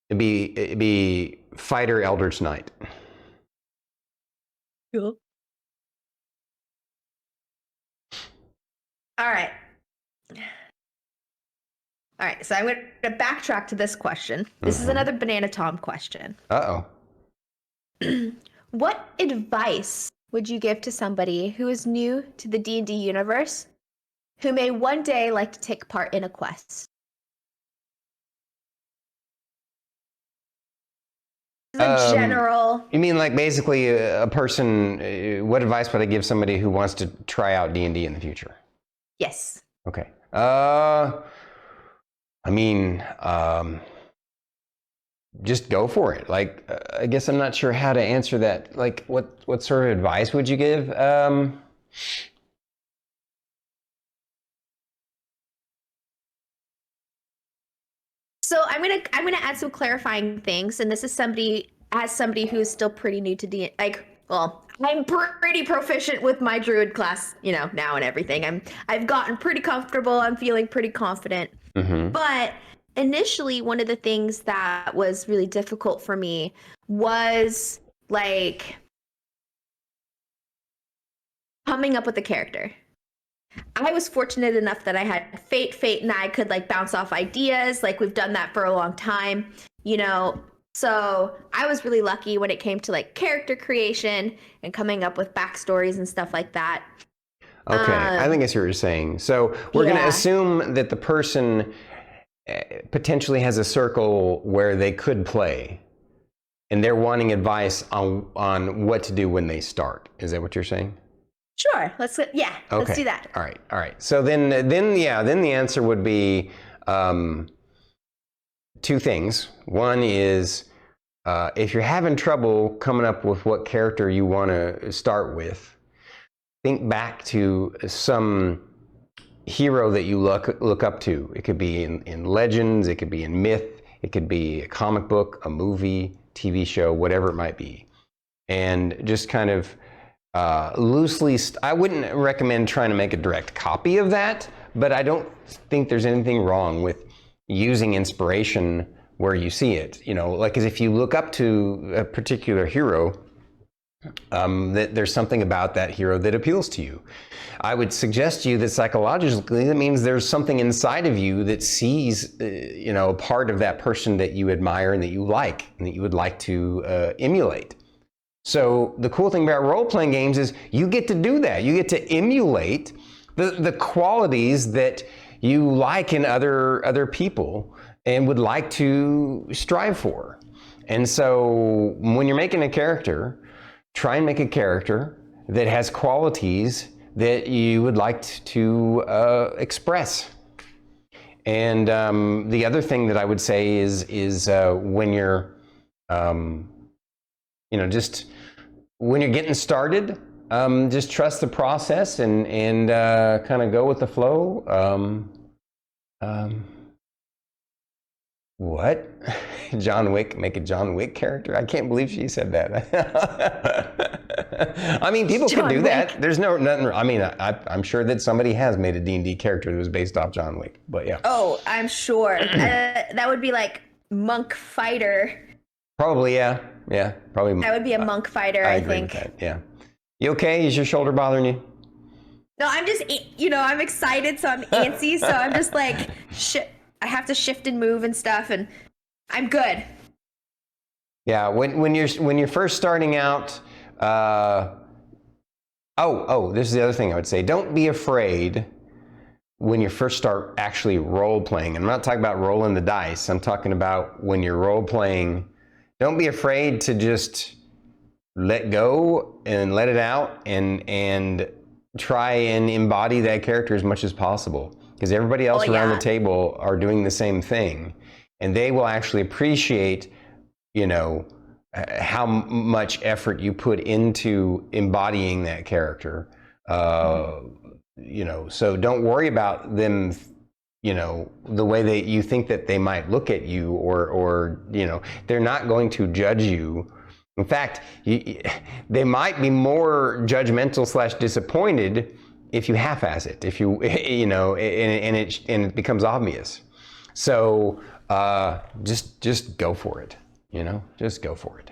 it'd be fighter, eldritch knight. Cool. All right. All right, so I'm going to backtrack to this question. This is another Banana Tom question. Uh-oh. What advice would you give to somebody who is new to the D&D universe, who may one day like to take part in a quest? The general... You mean like basically a person, what advice would I give somebody who wants to try out D&D in the future? Yes. Okay. I mean, just go for it. Like, I guess I'm not sure how to answer that. Like, what sort of advice would you give? So I'm gonna add some clarifying things, and this is somebody who's still pretty new to D. I'm pretty proficient with my Druid class, now and everything. I've gotten pretty comfortable. I'm feeling pretty confident. But initially, one of the things that was really difficult for me was like coming up with a character. I was fortunate enough that I had Fate and I could like bounce off ideas. Like we've done that for a long time, So I was really lucky when it came to like character creation and coming up with backstories and stuff like that. Okay, I think I see what you're saying. So we're going to assume that the person potentially has a circle where they could play, and they're wanting advice on what to do when they start. Is that what you're saying? Sure. Let's do that. All right. So then the answer would be two things. One is if you're having trouble coming up with what character you want to start with, think back to some hero that you look up to. It could be in legends, it could be in myth, it could be a comic book, a movie, TV show, whatever it might be. And just kind of loosely, I wouldn't recommend trying to make a direct copy of that, but I don't think there's anything wrong with using inspiration where you see it. Like as if you look up to a particular hero, that there's something about that hero that appeals to you. I would suggest to you that psychologically, that means there's something inside of you that sees, a part of that person that you admire and that you like, and that you would like to emulate. So the cool thing about role-playing games is you get to do that. You get to emulate the qualities that you like in other people and would like to strive for. And so when you're making a character, try and make a character that has qualities that you would like to express. And the other thing that I would say is when you're, just when you're getting started, just trust the process and kind of go with the flow. What? John Wick, make a John Wick character? I can't believe she said that. I mean, people can do that. There's nothing. I mean, I'm sure that somebody has made a D&D character that was based off John Wick, but yeah. Oh, I'm sure. That would be like Monk Fighter. Probably, yeah. Yeah, probably. That would be a Monk Fighter, I agree think. with that, yeah. You okay? Is your shoulder bothering you? No, I'm just, I'm excited, so I'm antsy, so I'm just like, shit. I have to shift and move and stuff, and I'm good. Yeah, when you're first starting out, this is the other thing I would say. Don't be afraid when you first start actually role playing. I'm not talking about rolling the dice. I'm talking about when you're role playing. Don't be afraid to just let go and let it out and try and embody that character as much as possible. Because everybody else around the table are doing the same thing, and they will actually appreciate, how much effort you put into embodying that character. So don't worry about them, the way that you think that they might look at you, or they're not going to judge you. In fact, they might be more judgmental / disappointed if you half-ass it, if you, and it becomes obvious. So just go for it, just go for it.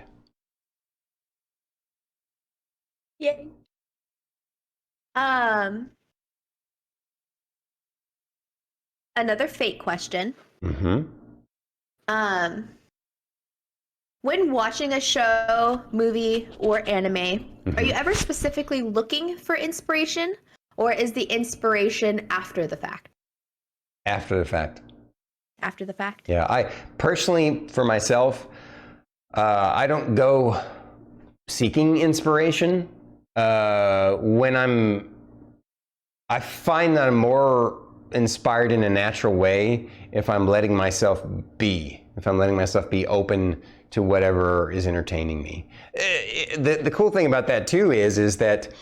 Yay. Another fate question. Mm-hmm. When watching a show, movie, or anime, are you ever specifically looking for inspiration? Or is the inspiration after the fact? After the fact. After the fact? Yeah, I personally, for myself, I don't go seeking inspiration. I find that I'm more inspired in a natural way if I'm letting myself be. If I'm letting myself be open to whatever is entertaining me. The cool thing about that too is that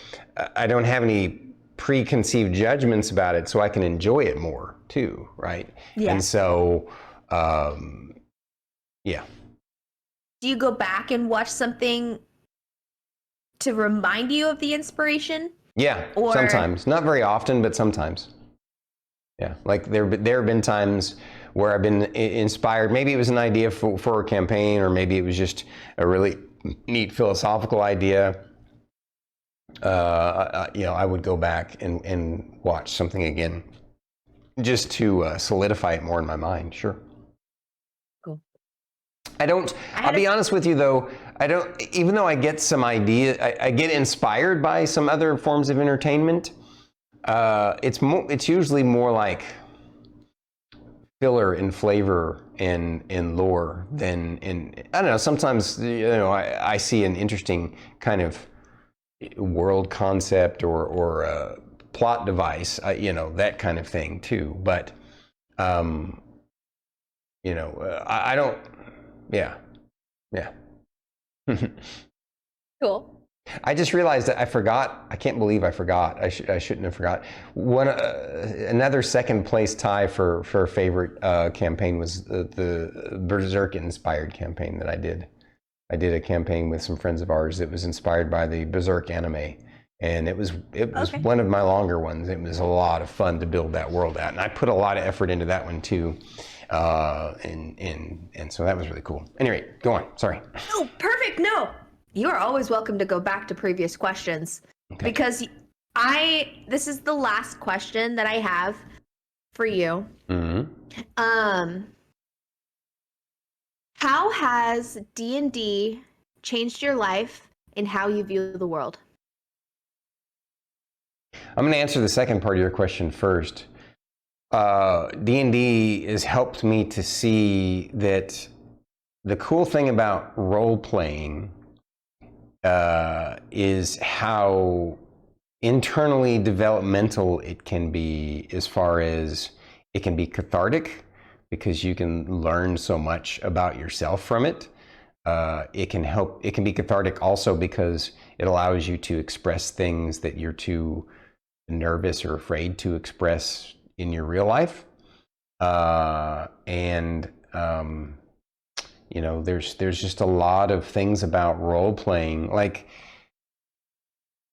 I don't have any preconceived judgments about it, so I can enjoy it more too, right? Yeah. And so, yeah. Do you go back and watch something to remind you of the inspiration? Yeah, sometimes. Not very often, but sometimes. Yeah, like there have been times where I've been inspired. Maybe it was an idea for a campaign, or maybe it was just a really neat philosophical idea. I would go back and watch something again, just to solidify it more in my mind. Sure. Cool. I'll be honest with you though, even though I get some idea, I get inspired by some other forms of entertainment. It's usually more like filler in flavor and in lore than I don't know, sometimes, I see an interesting kind of world concept or a plot device, that kind of thing too. But, I don't, yeah. Cool. I just realized that I forgot. I can't believe I forgot. I shouldn't have forgot. Another second place tie for favorite campaign was the Berserk inspired campaign that I did. I did a campaign with some friends of ours that was inspired by the Berserk anime, and it was one of my longer ones. It was a lot of fun to build that world out, and I put a lot of effort into that one too. And so that was really cool. Anyway, go on. Sorry. Oh, perfect. No. You are always welcome to go back to previous questions, because this is the last question that I have for you. Mm-hmm. How has D&D changed your life and how you view the world? I'm going to answer the second part of your question first. D&D has helped me to see that the cool thing about role playing is how internally developmental it can be, as far as it can be cathartic, because you can learn so much about yourself from it. It can be cathartic also because it allows you to express things that you're too nervous or afraid to express in your real life. You know, there's just a lot of things about role playing, like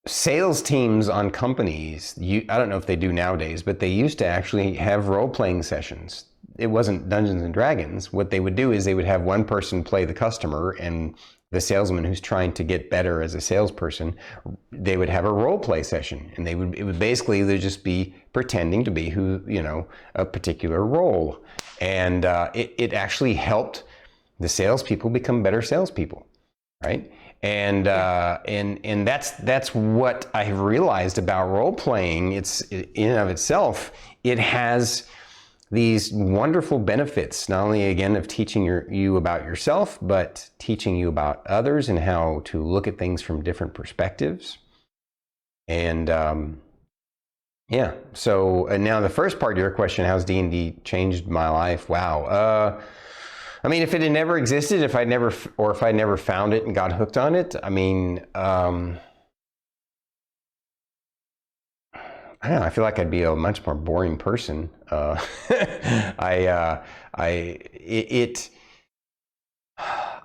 sales teams on companies. I don't know if they do nowadays, but they used to actually have role playing sessions. It wasn't Dungeons and Dragons. What they would do is they would have one person play the customer, and the salesman who's trying to get better as a salesperson, they would have a role play session, and it would basically they'd just be pretending to be a particular role, and it actually helped the salespeople become better salespeople, right? And that's what I have realized about role playing. It's in and of itself, it has these wonderful benefits, not only again of teaching you about yourself, but teaching you about others and how to look at things from different perspectives. And yeah, so now the first part of your question, how's D&D changed my life? Wow. I mean, if it had never existed, if I never found it and got hooked on it, I mean, I don't know, I feel like I'd be a much more boring person. I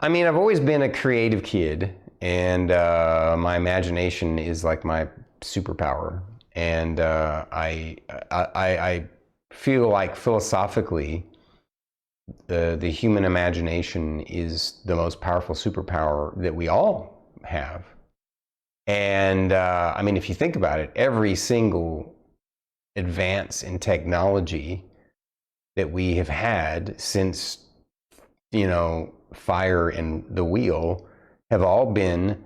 mean, I've always been a creative kid, and my imagination is like my superpower. And I feel like philosophically, the human imagination is the most powerful superpower that we all have. And I mean, if you think about it, every single advance in technology that we have had since, fire and the wheel have all been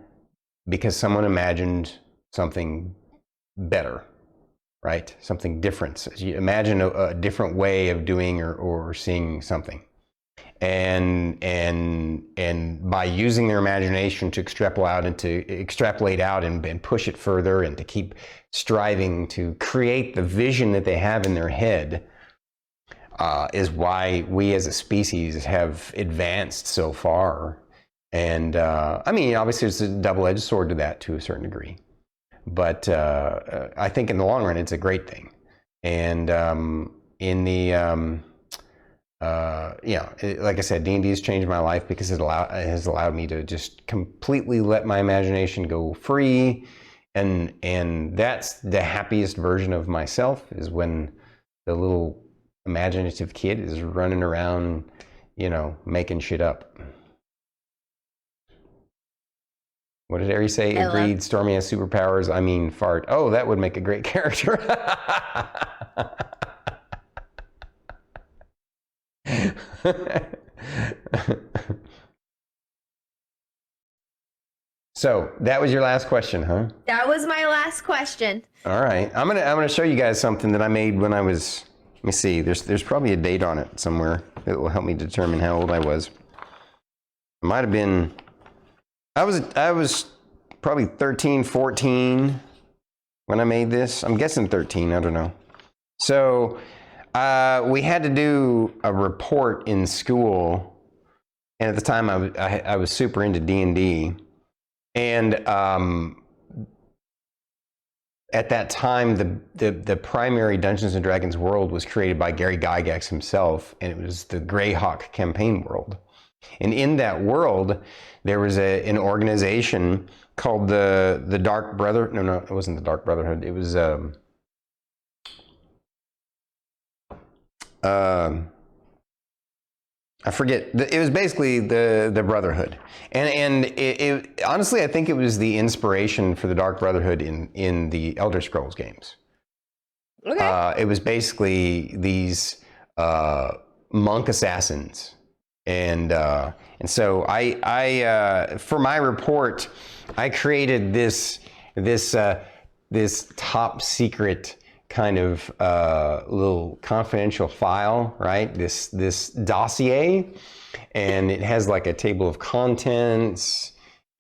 because someone imagined something better, right? Something different. You imagine a different way of doing or seeing something. And by using their imagination to extrapolate out and push it further, and to keep striving to create the vision that they have in their head, is why we as a species have advanced so far. And I mean, obviously there's a double-edged sword to that to a certain degree, but I think in the long run it's a great thing. And like I said, D&D has changed my life because it has allowed me to just completely let my imagination go free, and that's the happiest version of myself, is when the little imaginative kid is running around, making shit up. What did Ari say? Agreed. Stormy has superpowers. I mean, fart. Oh, that would make a great character. So that was your last question, huh? That was my last question. All right, I'm gonna show you guys something that I made when I was. Let me see. There's probably a date on it somewhere that will help me determine how old I was. It might have been. I was probably 13, 14 when I made this. I'm guessing 13. I don't know. So. We had to do a report in school, and at the time I was super into D&D, and at that time the primary Dungeons and Dragons world was created by Gary Gygax himself, and it was the Greyhawk campaign world. And in that world, there was an organization called the Dark Brother. No, it wasn't the Dark Brotherhood. It was. I forget. It was basically the Brotherhood, and it honestly, I think it was the inspiration for the Dark Brotherhood in the Elder Scrolls games. Okay. It was basically these monk assassins, and so I for my report, I created this top secret kind of little confidential file, right? This dossier, and it has like a table of contents,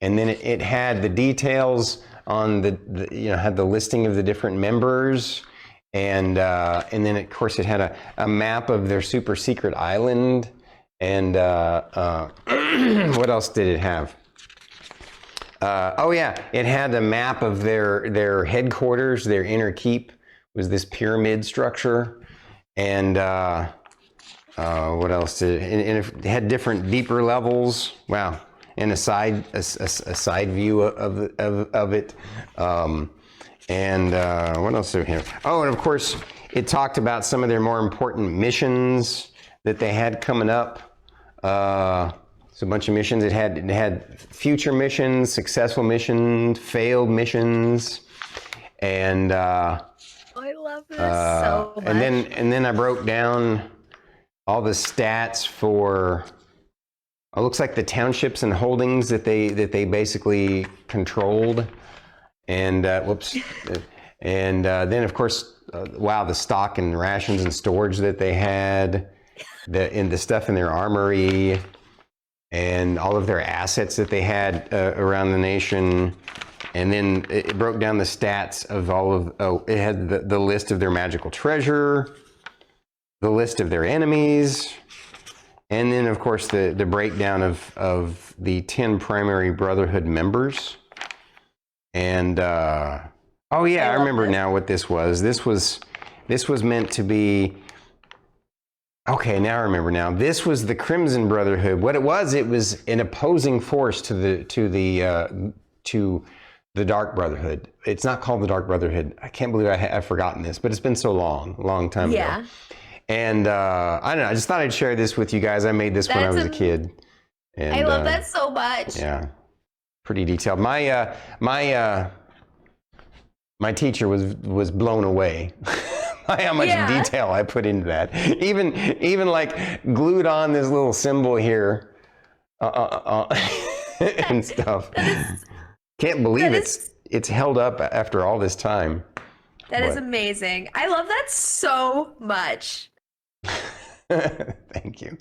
and then it had the details on the had the listing of the different members, and then of course it had a map of their super secret island, and what else did it have? Oh yeah, it had a map of their headquarters. Their inner keep was this pyramid structure, and what else did it? And it had different deeper levels. Wow, and a side view of it. And what else do we have? Oh, and of course, it talked about some of their more important missions that they had coming up. It's a bunch of missions. It had future missions, successful missions, failed missions, and I love this so much. And then I broke down all the stats for. It looks like the townships and holdings that they basically controlled, and whoops, and then of course, wow, the stock and rations and storage that they had, the stuff in their armory, and all of their assets that they had around the nation, and then it broke down the stats of all of. It had the list of their magical treasure, the list of their enemies. And then, of course, the breakdown of the 10 primary Brotherhood members. And, oh yeah, I remember now what this was. This was meant to be, okay, now I remember now. This was the Crimson Brotherhood. What it was an opposing force to the Dark Brotherhood. It's not called the Dark Brotherhood. I can't believe I've forgotten this, but it's been so long time ago. And I don't know, I just thought I'd share this with you guys. I made this when I was a kid. And, I love that so much. Yeah, pretty detailed. My teacher was blown away by how much detail I put into that. Even like glued on this little symbol here and stuff. Can't believe it's held up after all this time. That is amazing. I love that so much. Thank you.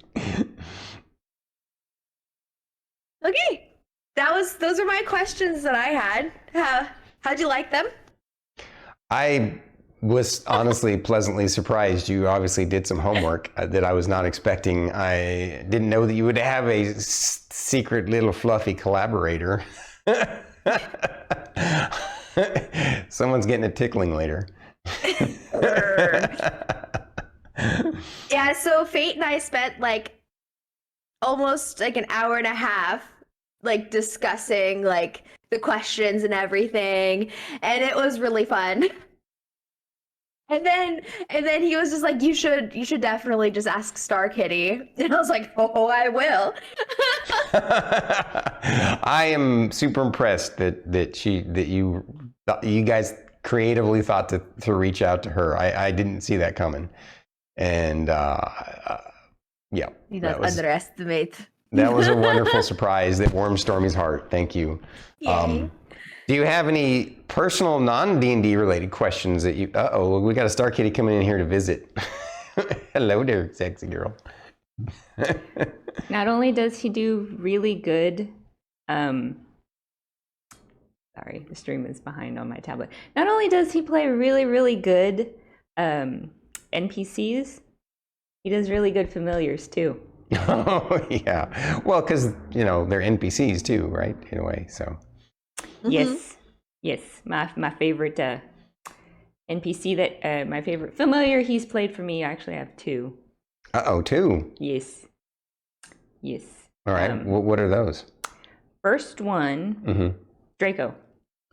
Okay, those are my questions that I had. How'd you like them? I was honestly pleasantly surprised. You obviously did some homework that I was not expecting. I didn't know that you would have a secret little fluffy collaborator. Someone's getting a tickling later. Yeah, so Fate and I spent like almost like an hour and a half like discussing like the questions and everything, and it was really fun. And then he was just like, you should definitely just ask Starkitty. And I was like, oh, I will. I am super impressed that you guys creatively thought to reach out to her. I didn't see that coming. And yeah, You don't underestimate. That was a wonderful surprise that warmed Stormy's heart. Thank you. Yay. Do you have any personal non-D&D related questions that you... Uh-oh, we got a Starkitty coming in here to visit. Hello there, sexy girl. Not only does he do really good... sorry, the stream is behind on my tablet. Not only does he play really, really good NPCs, he does really good familiars too. Oh, yeah. Well, because, they're NPCs too, right? In a way, so... Yes, my favorite NPC that my favorite familiar he's played for me. I actually have two. Two. Yes. All right. What are those? First one, Draco.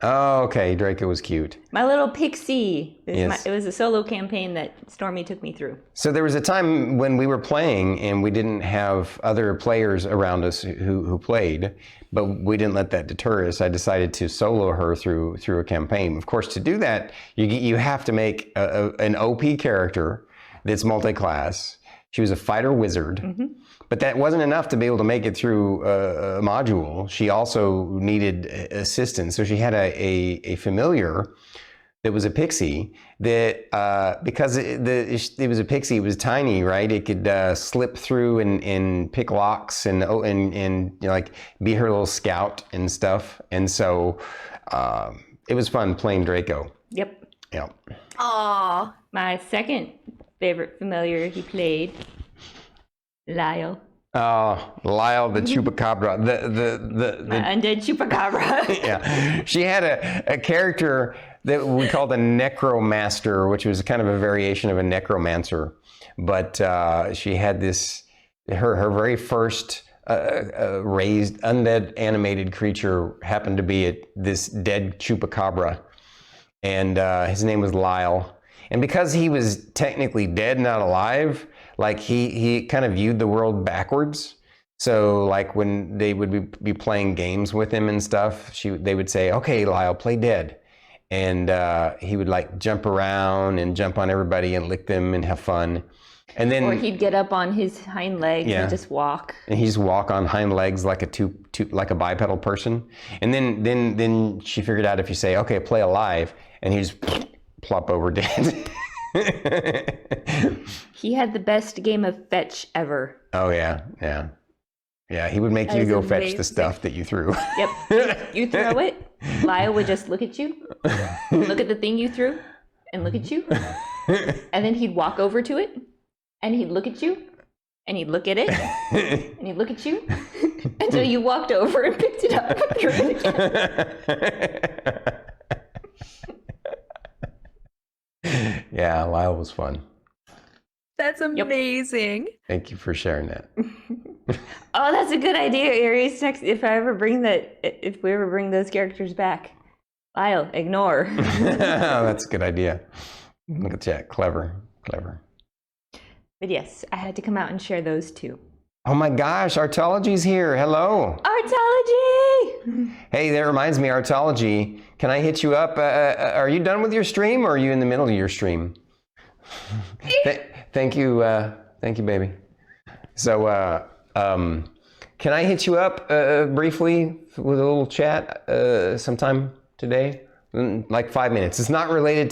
Oh, okay. Draco was cute. My little pixie. Yes. It was a solo campaign that Stormy took me through. So there was a time when we were playing and we didn't have other players around us who played, but we didn't let that deter us. I decided to solo her through a campaign. Of course, to do that, you have to make an OP character that's multi-class. She was a fighter wizard, but that wasn't enough to be able to make it through a module. She also needed assistance. So she had a familiar that was a pixie that because it was a pixie, it was tiny, right? It could slip through and pick locks and you know, like be her little scout and stuff. And so it was fun playing Draco. Yep. Yep. Aw. My second favorite familiar he played, Lyle. Oh, Lyle the Chupacabra, My undead Chupacabra. yeah, she had a character that we called a necromaster, which was kind of a variation of a necromancer. But she had this, her very first raised undead animated creature happened to be this dead Chupacabra, and his name was Lyle. And because he was technically dead, not alive, like he kind of viewed the world backwards. So like when they would be playing games with him and stuff, they would say, "Okay, Lyle, play dead," and he would like jump around and jump on everybody and lick them and have fun. And then, or he'd get up on his hind legs and just walk. And he'd just walk on hind legs like like a bipedal person. And then she figured out if you say, "Okay, play alive," and he just plop over dead. He had the best game of fetch ever. Oh yeah. He would make you go fetch the stuff that you threw. Yep. You throw it, Lyle would just look at you, look at the thing you threw, and look at you. And then he'd walk over to it, and he'd look at you, and he'd look at it, and he'd look at you, until you walked over and picked it up and threw it again. Yeah, Lyle was fun. That's amazing. Yep. Thank you for sharing that. Oh, that's a good idea, Aries. Next, if we ever bring those characters back, Lyle, ignore. That's a good idea. Look at that, clever. But yes, I had to come out and share those two. Oh my gosh, Artology's here. Hello. Artology! Hey, that reminds me, Artology, can I hit you up? Are you done with your stream, or are you in the middle of your stream? Thank you, baby. So, can I hit you up briefly with a little chat sometime today? Like 5 minutes. It's not related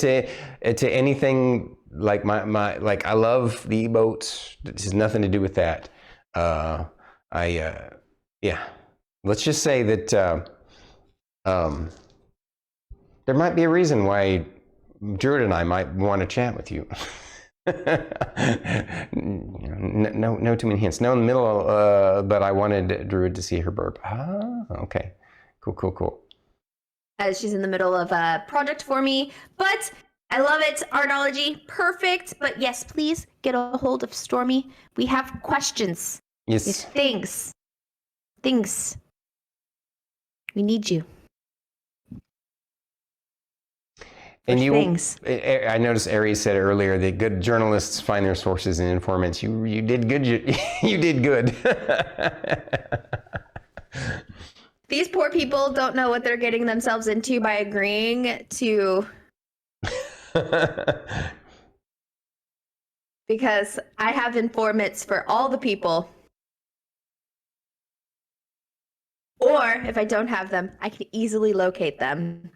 to anything like my like I love the emotes. This has nothing to do with that. Yeah. Let's just say that there might be a reason why Druid and I might want to chat with you. No too many hints. No in the middle, but I wanted Druid to see her burp. Ah, okay. Cool. As she's in the middle of a project for me, but I love it. Artology, perfect. But yes, please get a hold of Stormy. We have questions. Yes. Things. We need you. And things. I noticed Aries said earlier that good journalists find their sources and informants. You did good. You did good. These poor people don't know what they're getting themselves into by agreeing to. Because I have informants for all the people. Or if I don't have them, I can easily locate them.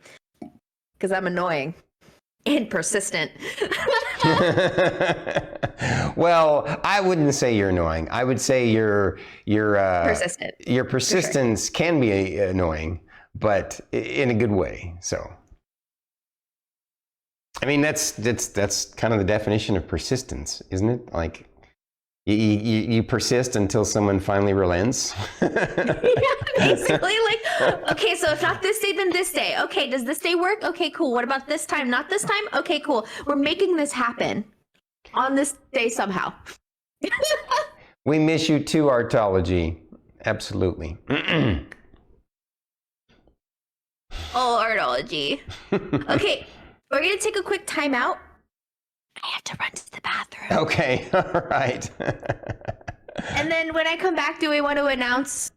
Because I'm annoying and persistent. Well, I wouldn't say you're annoying. I would say you're persistent. Your persistence can be annoying, but in a good way. So, I mean, that's kind of the definition of persistence, isn't it? Like, you persist until someone finally relents. Yeah, basically, like, okay, so if not this day, then this day. Okay, does this day work? Okay, cool. What about this time? Not this time? Okay, cool. We're making this happen on this day somehow. We miss you too, Artology. Absolutely. Oh, Artology. Okay, we're going to take a quick time out. I have to run to the bathroom. Okay, all right. And then when I come back, do we want to announce?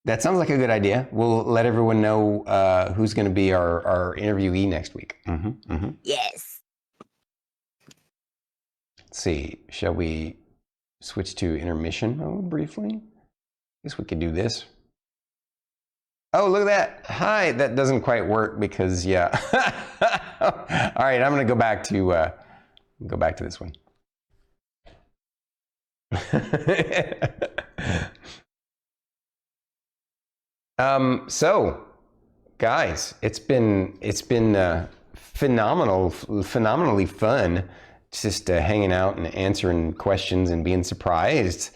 That sounds like a good idea. We'll let everyone know who's going to be our interviewee next week. Yes. Let's see. Shall we switch to intermission mode briefly? I guess we could do this. Oh, look at that. Hi. That doesn't quite work because, yeah. All right, I'm going to go back to this one. So, guys, it's been phenomenally fun just hanging out and answering questions and being surprised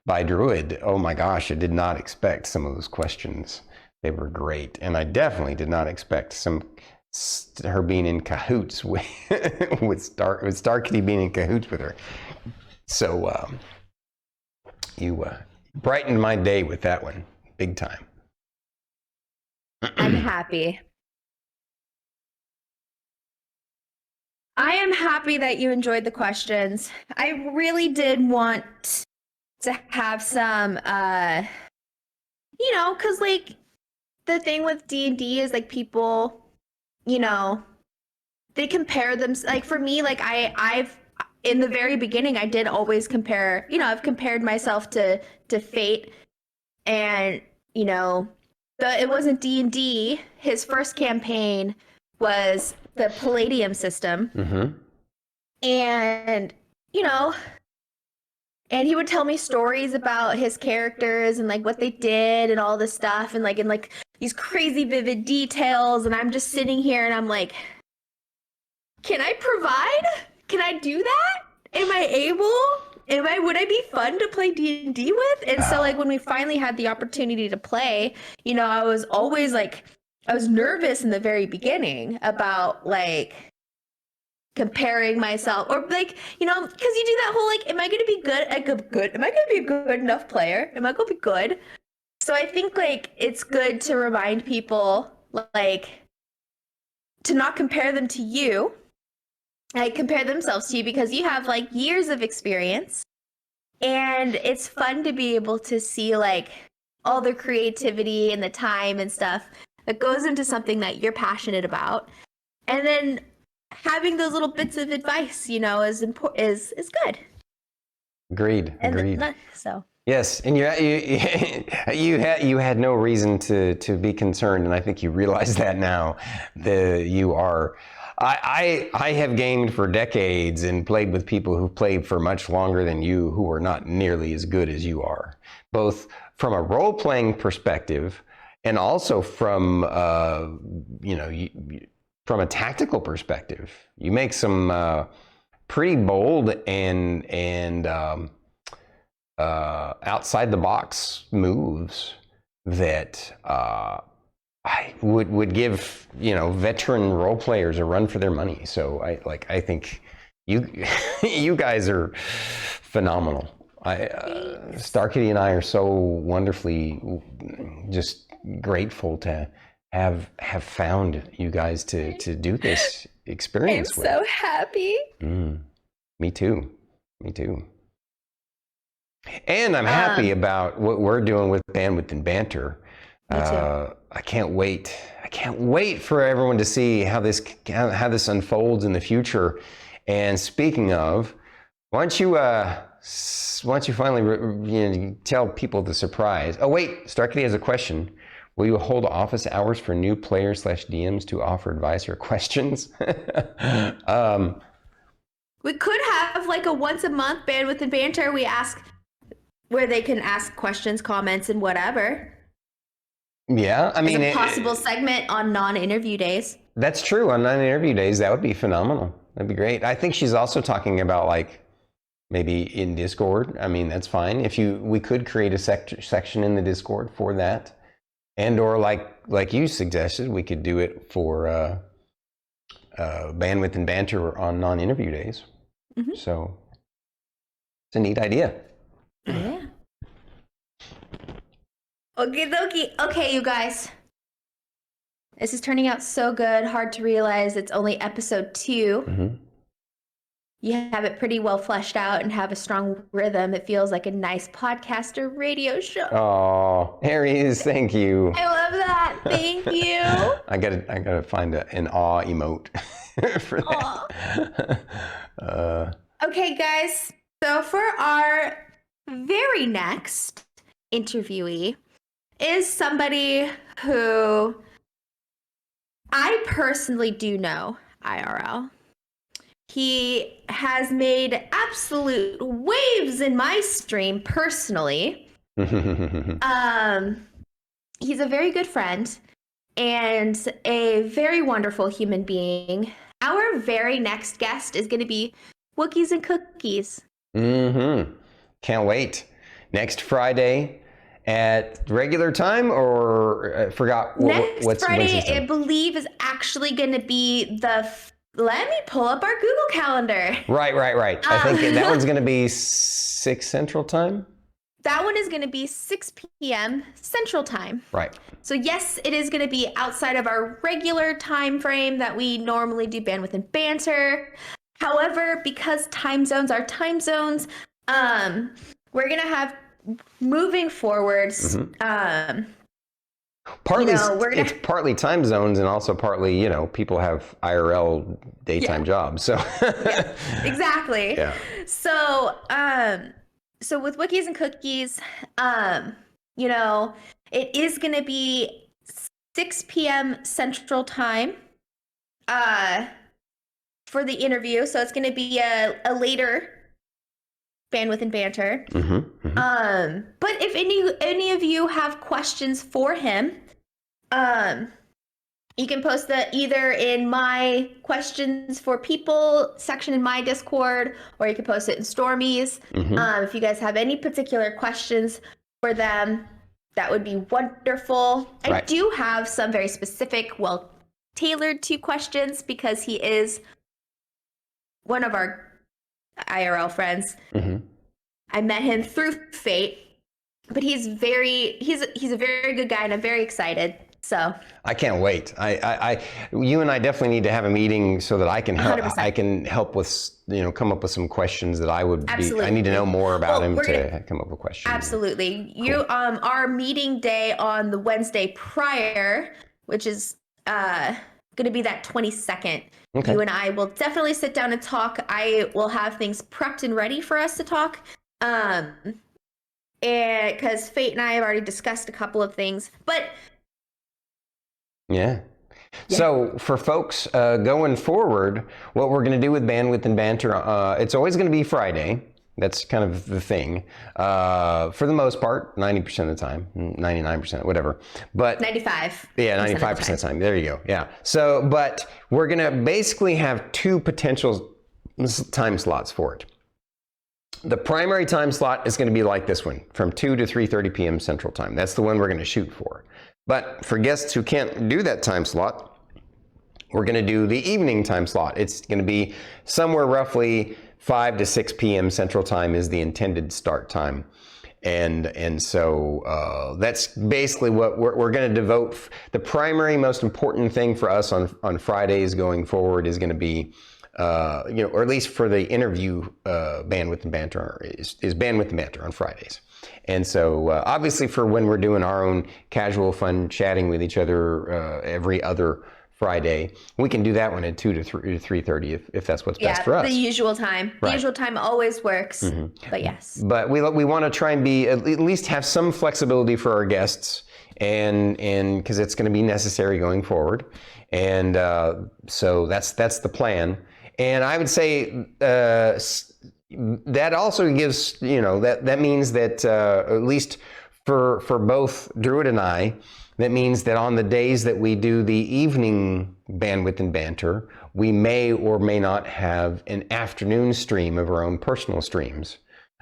by Druid. Oh my gosh, I did not expect some of those questions. They were great, and I definitely did not expect her being in cahoots with StarkItty being in cahoots with her. So you brightened my day with that one, big time. I'm happy. I am happy that you enjoyed the questions. I really did want to have some, because like the thing with D&D is like people, they compare them. Like for me, like I've in the very beginning, I did always compare. I've compared myself to Fate, and it wasn't D&D. His first campaign was the Palladium system. Mm-hmm. And, and he would tell me stories about his characters and like what they did and all this stuff and like these crazy vivid details. And I'm just sitting here and I'm like, can I provide? Can I do that? Am I able? Would I be fun to play D&D with? And so like when we finally had the opportunity to play, I was always like, I was nervous in the very beginning about like comparing myself or like, because you do that whole like, am I going to be good? Am I going to be a good enough player? Am I going to be good? So I think like it's good to remind people like to not compare them to you. Like compare themselves to you because you have like years of experience, and it's fun to be able to see like all the creativity and the time and stuff that goes into something that you're passionate about, and then having those little bits of advice, is good. Agreed. So yes, and you had no reason to be concerned, and I think you realize that now. You are. I have gamed for decades and played with people who played for much longer than you, who are not nearly as good as you are, both from a role-playing perspective and also from from a tactical perspective. You make some pretty bold and outside the box moves that I would give veteran role players a run for their money. So I think you guys are phenomenal. StarkItty and I are so wonderfully just grateful to have found you guys to do this experience with. I'm so happy. Me too. And I'm happy about what we're doing with Bandwidth and Banter. Me too. I can't wait for everyone to see how this unfolds in the future. And speaking of, once you finally tell people the surprise. Oh wait, StarkItty has a question. Will you hold office hours for new players / DMs to offer advice or questions? We could have like a once a month Bandwidth and Banter. Where they can ask questions, comments, and whatever. Yeah, I mean, a possible segment on non-interview days. That's true. On non-interview days, that would be phenomenal. That'd be great. I think she's also talking about like maybe in Discord. I mean, that's fine. We could create a section in the Discord for that, and or like you suggested, we could do it for Bandwidth and Banter on non-interview days. Mm-hmm. So it's a neat idea. Yeah. Okay, you guys. This is turning out so good. Hard to realize it's only episode 2. Mm-hmm. You have it pretty well fleshed out and have a strong rhythm. It feels like a nice podcast or radio show. Oh, Aries, thank you. I love that. Thank you. I gotta find an awe emote for that. Okay, guys. So for our very next interviewee, is somebody who I personally do know IRL. He has made absolute waves in my stream personally. He's a very good friend and a very wonderful human being. Our very next guest is going to be Wookiees and Cookies. Can't wait. Next Friday at regular time, or I forgot Next Friday, I believe, is actually going to be let me pull up our Google Calendar. Right. I think that one's going to be 6 Central Time. That one is going to be 6 p.m. Central Time. Right. So yes, it is going to be outside of our regular time frame that we normally do Bandwidth and Banter. However, because time zones are time zones, we're going to have moving forwards. Partly, it's partly time zones and also partly, people have IRL daytime jobs. So yeah, exactly. Yeah. So, so with Wookiees and Cookies, it is going to be 6 p.m. Central Time for the interview. So it's going to be a later Bandwidth and Banter. But if any of you have questions for him, you can post that either in my questions for people section in my Discord, or you can post it in Stormy's. If you guys have any particular questions for them, that would be wonderful. I do have some very specific, tailored to questions because he is one of our IRL friends. I met him through Fate, but he's a very good guy, and I'm very excited. So I can't wait. You and I definitely need to have a meeting so that I can help. 100%. I can help with come up with some questions that I would. Absolutely. I need to know more about him to come up with questions. Absolutely. Cool. Our meeting day on the Wednesday prior, which is going to be that 22nd. Okay. You and I will definitely sit down and talk. I will have things prepped and ready for us to talk. And because Fate and I have already discussed a couple of things, but. Yeah. So for folks going forward, what we're going to do with Bandwidth and Banter, it's always going to be Friday. That's kind of the thing. For the most part, 90% of the time, 99%, whatever. But 95. Yeah, 95% of the time. There you go. Yeah. So, but we're going to basically have two potential time slots for it. The primary time slot is going to be like this one, from 2 to 3:30 p.m. Central Time. That's the one we're going to shoot for. But for guests who can't do that time slot, we're going to do the evening time slot. It's going to be somewhere roughly 5 to 6 p.m. Central Time is the intended start time. And so that's basically what we're going to devote. The primary, most important thing for us on Fridays going forward is going to be, or at least for the interview Bandwidth and Banter is Bandwidth and Banter on Fridays. And so obviously for when we're doing our own casual fun chatting with each other every other Friday, we can do that one at 2 to 3:30 if that's what's best for us. The usual time. The usual time always works, but yes. But we want to try and at least have some flexibility for our guests, and because it's going to be necessary going forward. And so that's the plan. And I would say that also gives, that means that at least for both Druid and I, that means that on the days that we do the evening Bandwidth and Banter, we may or may not have an afternoon stream of our own personal streams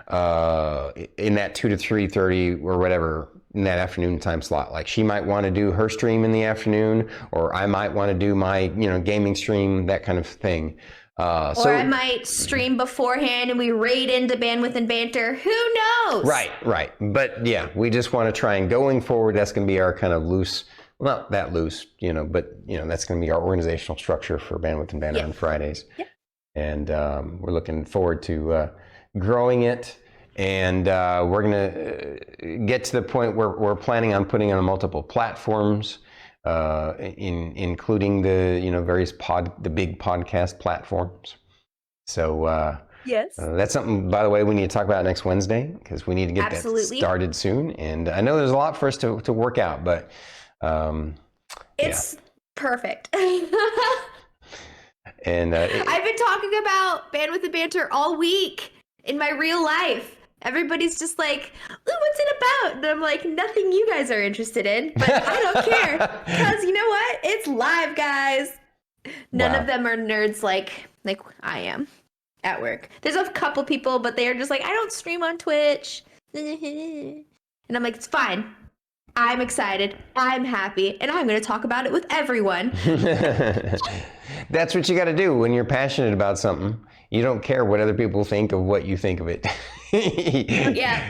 in that 2 to 3:30 or whatever, in that afternoon time slot. Like she might want to do her stream in the afternoon, or I might want to do my gaming stream, that kind of thing. Or I might stream beforehand and we raid into Bandwidth and Banter. Who knows? Right. But yeah, we just want to try and going forward, that's going to be our kind of loose, well, not that loose, but that's going to be our organizational structure for Bandwidth and Banter on Fridays. Yeah. And we're looking forward to growing it. And we're going to get to the point where we're planning on putting on multiple platforms. Including the various the big podcast platforms. So Yes. That's something, by the way, we need to talk about next Wednesday because we need to get that started soon. And I know there's a lot for us to work out, but it's perfect. And I've been talking about Bandwidth and Banter all week in my real life. Everybody's just like, "Ooh, what's it about?" And I'm like, nothing you guys are interested in, but I don't care. Because you know what? It's live, guys. None of them are nerds like I am at work. There's a couple people, but they are just like, I don't stream on Twitch. And I'm like, it's fine. I'm excited. I'm happy. And I'm going to talk about it with everyone. That's what you got to do when you're passionate about something. You don't care what other people think of what you think of it. Yeah.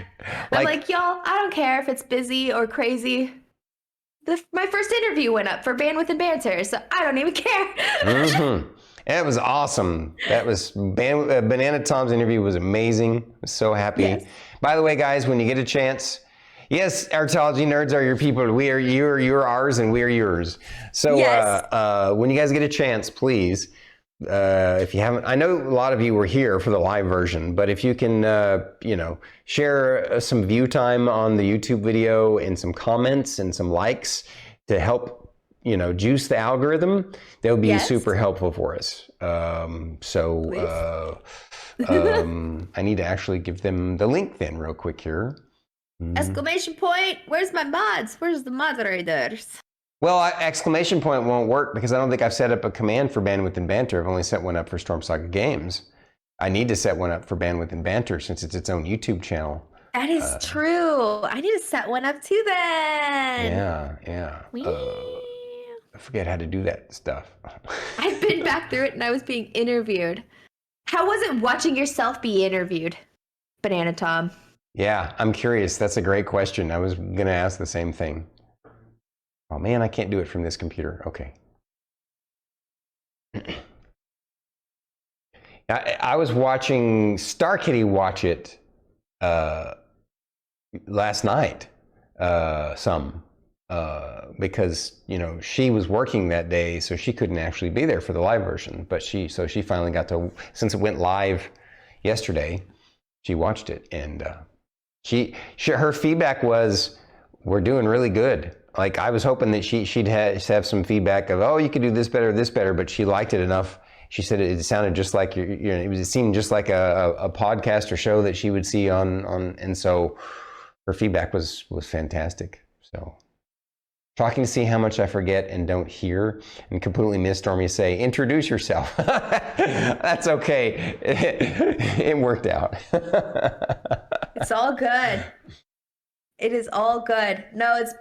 I'm like, y'all, I don't care if it's busy or crazy. My first interview went up for Bandwidth and Banter, so I don't even care. That was awesome. That was Banana Tom's interview was amazing. I was so happy. Yes. By the way, guys, when you get a chance, yes, Artology nerds are your people. You're ours, and we're yours. So Yes. When you guys get a chance, please, if you haven't, I know a lot of you were here for the live version, but if you can, share some view time on the YouTube video and some comments and some likes to help, juice the algorithm, that would be super helpful for us. I need to actually give them the link then real quick here. Exclamation point. Where's my mods? Where's the moderators? Well, exclamation point won't work because I don't think I've set up a command for Bandwidth and Banter. I've only set one up for Storm Saga Games. I need to set one up for Bandwidth and Banter since it's its own YouTube channel. That is true. I need to set one up too then. Yeah. I forget how to do that stuff. I've been back through it and I was being interviewed. How was it watching yourself be interviewed, Banana Tom? Yeah, I'm curious. That's a great question. I was going to ask the same thing. Oh man, I can't do it from this computer. Okay. I was watching Starkitty watch it last night because she was working that day, so she couldn't actually be there for the live version. But she finally got to, since it went live yesterday, she watched it, and her feedback was, "We're doing really good." Like, I was hoping that she'd have some feedback of, "Oh, you could do this better," but she liked it enough. She said it sounded just like it seemed just like a podcast or show that she would see on, and so her feedback was fantastic. So shocking to see how much I forget and don't hear and completely miss Stormy say, "Introduce yourself." That's okay. It worked out. It's all good. It is all good. No, it's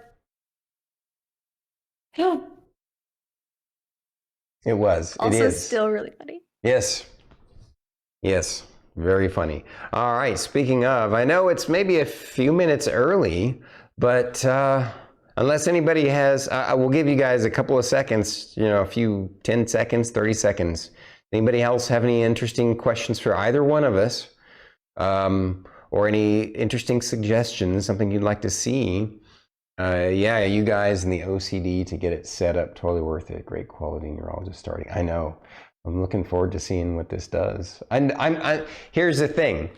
It was. also it is still really funny. Yes, very funny. All right, speaking of, I know it's maybe a few minutes early, but unless anybody has, I will give you guys a couple of seconds, a few 10 seconds, 30 seconds. Anybody else have any interesting questions for either one of us, or any interesting suggestions, something you'd like to see? Yeah, you guys and the OCD to get it set up, totally worth it. Great quality, and you're all just starting. I know. I'm looking forward to seeing what this does. Here's the thing,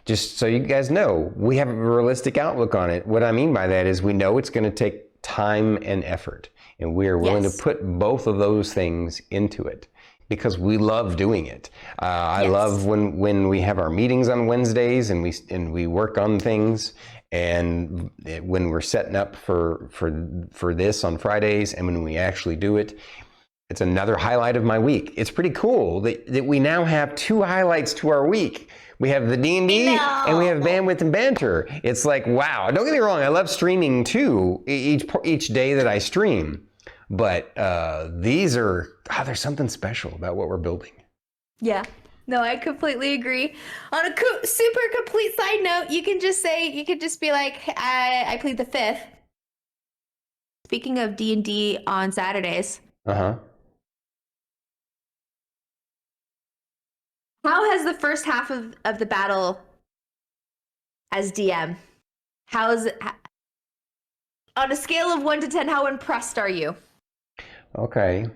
just so you guys know, we have a realistic outlook on it. What I mean by that is we know it's going to take time and effort, and we are willing to put both of those things into it because we love doing it. I love when we have our meetings on Wednesdays and we work on things. And when we're setting up for this on Fridays, and when we actually do it, it's another highlight of my week. It's pretty cool that we now have two highlights to our week. We have the DnD and we have Bandwidth and Banter. It's like, wow. Don't get me wrong, I love streaming too, each day that I stream. But these are, there's something special about what we're building. Yeah. No, I completely agree. On a super complete side note, you could just be like, I plead the fifth. Speaking of D&D on Saturdays. Uh-huh. How has the first half of the battle as DM? On a scale of 1 to 10, how impressed are you? Okay.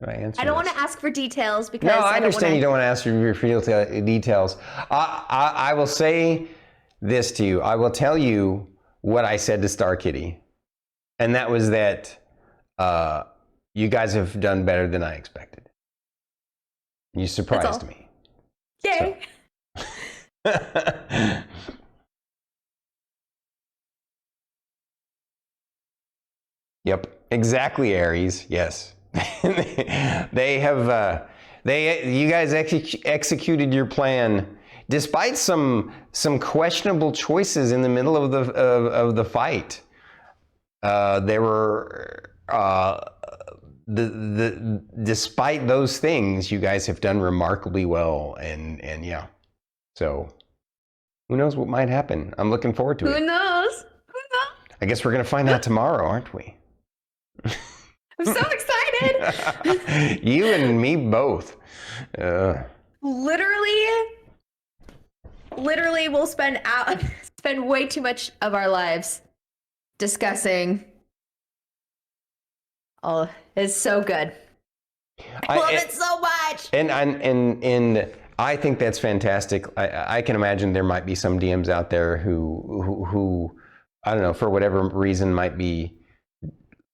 Did I answer I don't want this? to ask for details because No, I don't understand wanna... you don't want to ask for details. I will say this to you. I will tell you what I said to Starkitty, and that was that you guys have done better than I expected. You surprised me. Yay. So. Yep, exactly, Aries. Yes, they have. You guys executed your plan despite some questionable choices in the middle of the fight. There were despite those things, you guys have done remarkably well, and yeah. So who knows what might happen? I'm looking forward to it. Who knows? I guess we're gonna find out tomorrow, aren't we? I'm so excited. You and me both. Literally, we'll spend way too much of our lives discussing. Oh, it's so good. I love it so much. And I think that's fantastic. I can imagine there might be some DMs out there who I don't know, for whatever reason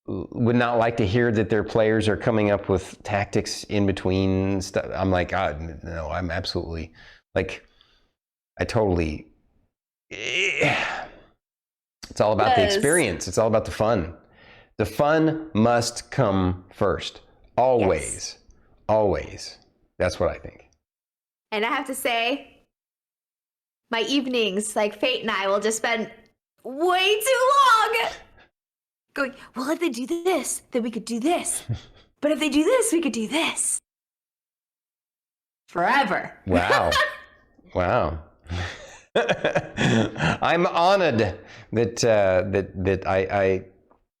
would not like to hear that their players are coming up with tactics in between stuff. I'm like, no, I'm absolutely, like, it's all about the experience. It's all about the fun. The fun must come first. Always. Yes. Always. That's what I think. And I have to say, my evenings, like Fate and I will just spend way too long going, well, if they do this, then we could do this. But if they do this, we could do this. Forever. Wow. Wow. I'm honored that I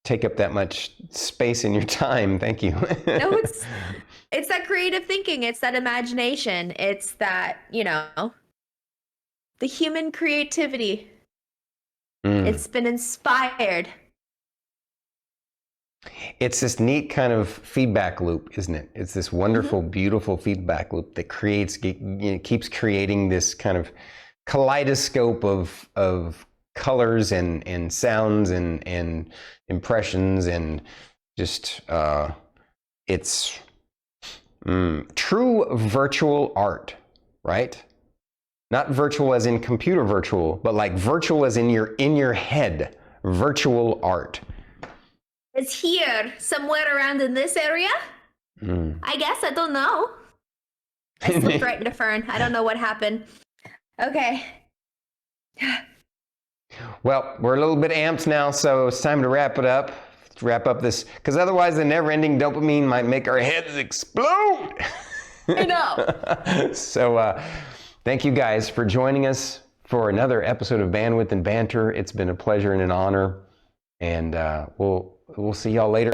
take up that much space in your time. Thank you. No, it's that creative thinking. It's that imagination. It's that, the human creativity. It's been inspired. It's this neat kind of feedback loop, isn't it? It's this wonderful, beautiful feedback loop that keeps creating this kind of kaleidoscope of colors and sounds and impressions, and just it's true virtual art, right? Not virtual as in computer virtual, but like virtual as in your head. Virtual art. It's here, somewhere around in this area. I guess, I don't know. I still threatened a fern. I don't know what happened. Okay. Well, we're a little bit amped now, so it's time to wrap it up. Let's wrap up this, because otherwise the never-ending dopamine might make our heads explode. I know. So thank you guys for joining us for another episode of Bandwidth and Banter. It's been a pleasure and an honor, and we'll see y'all later.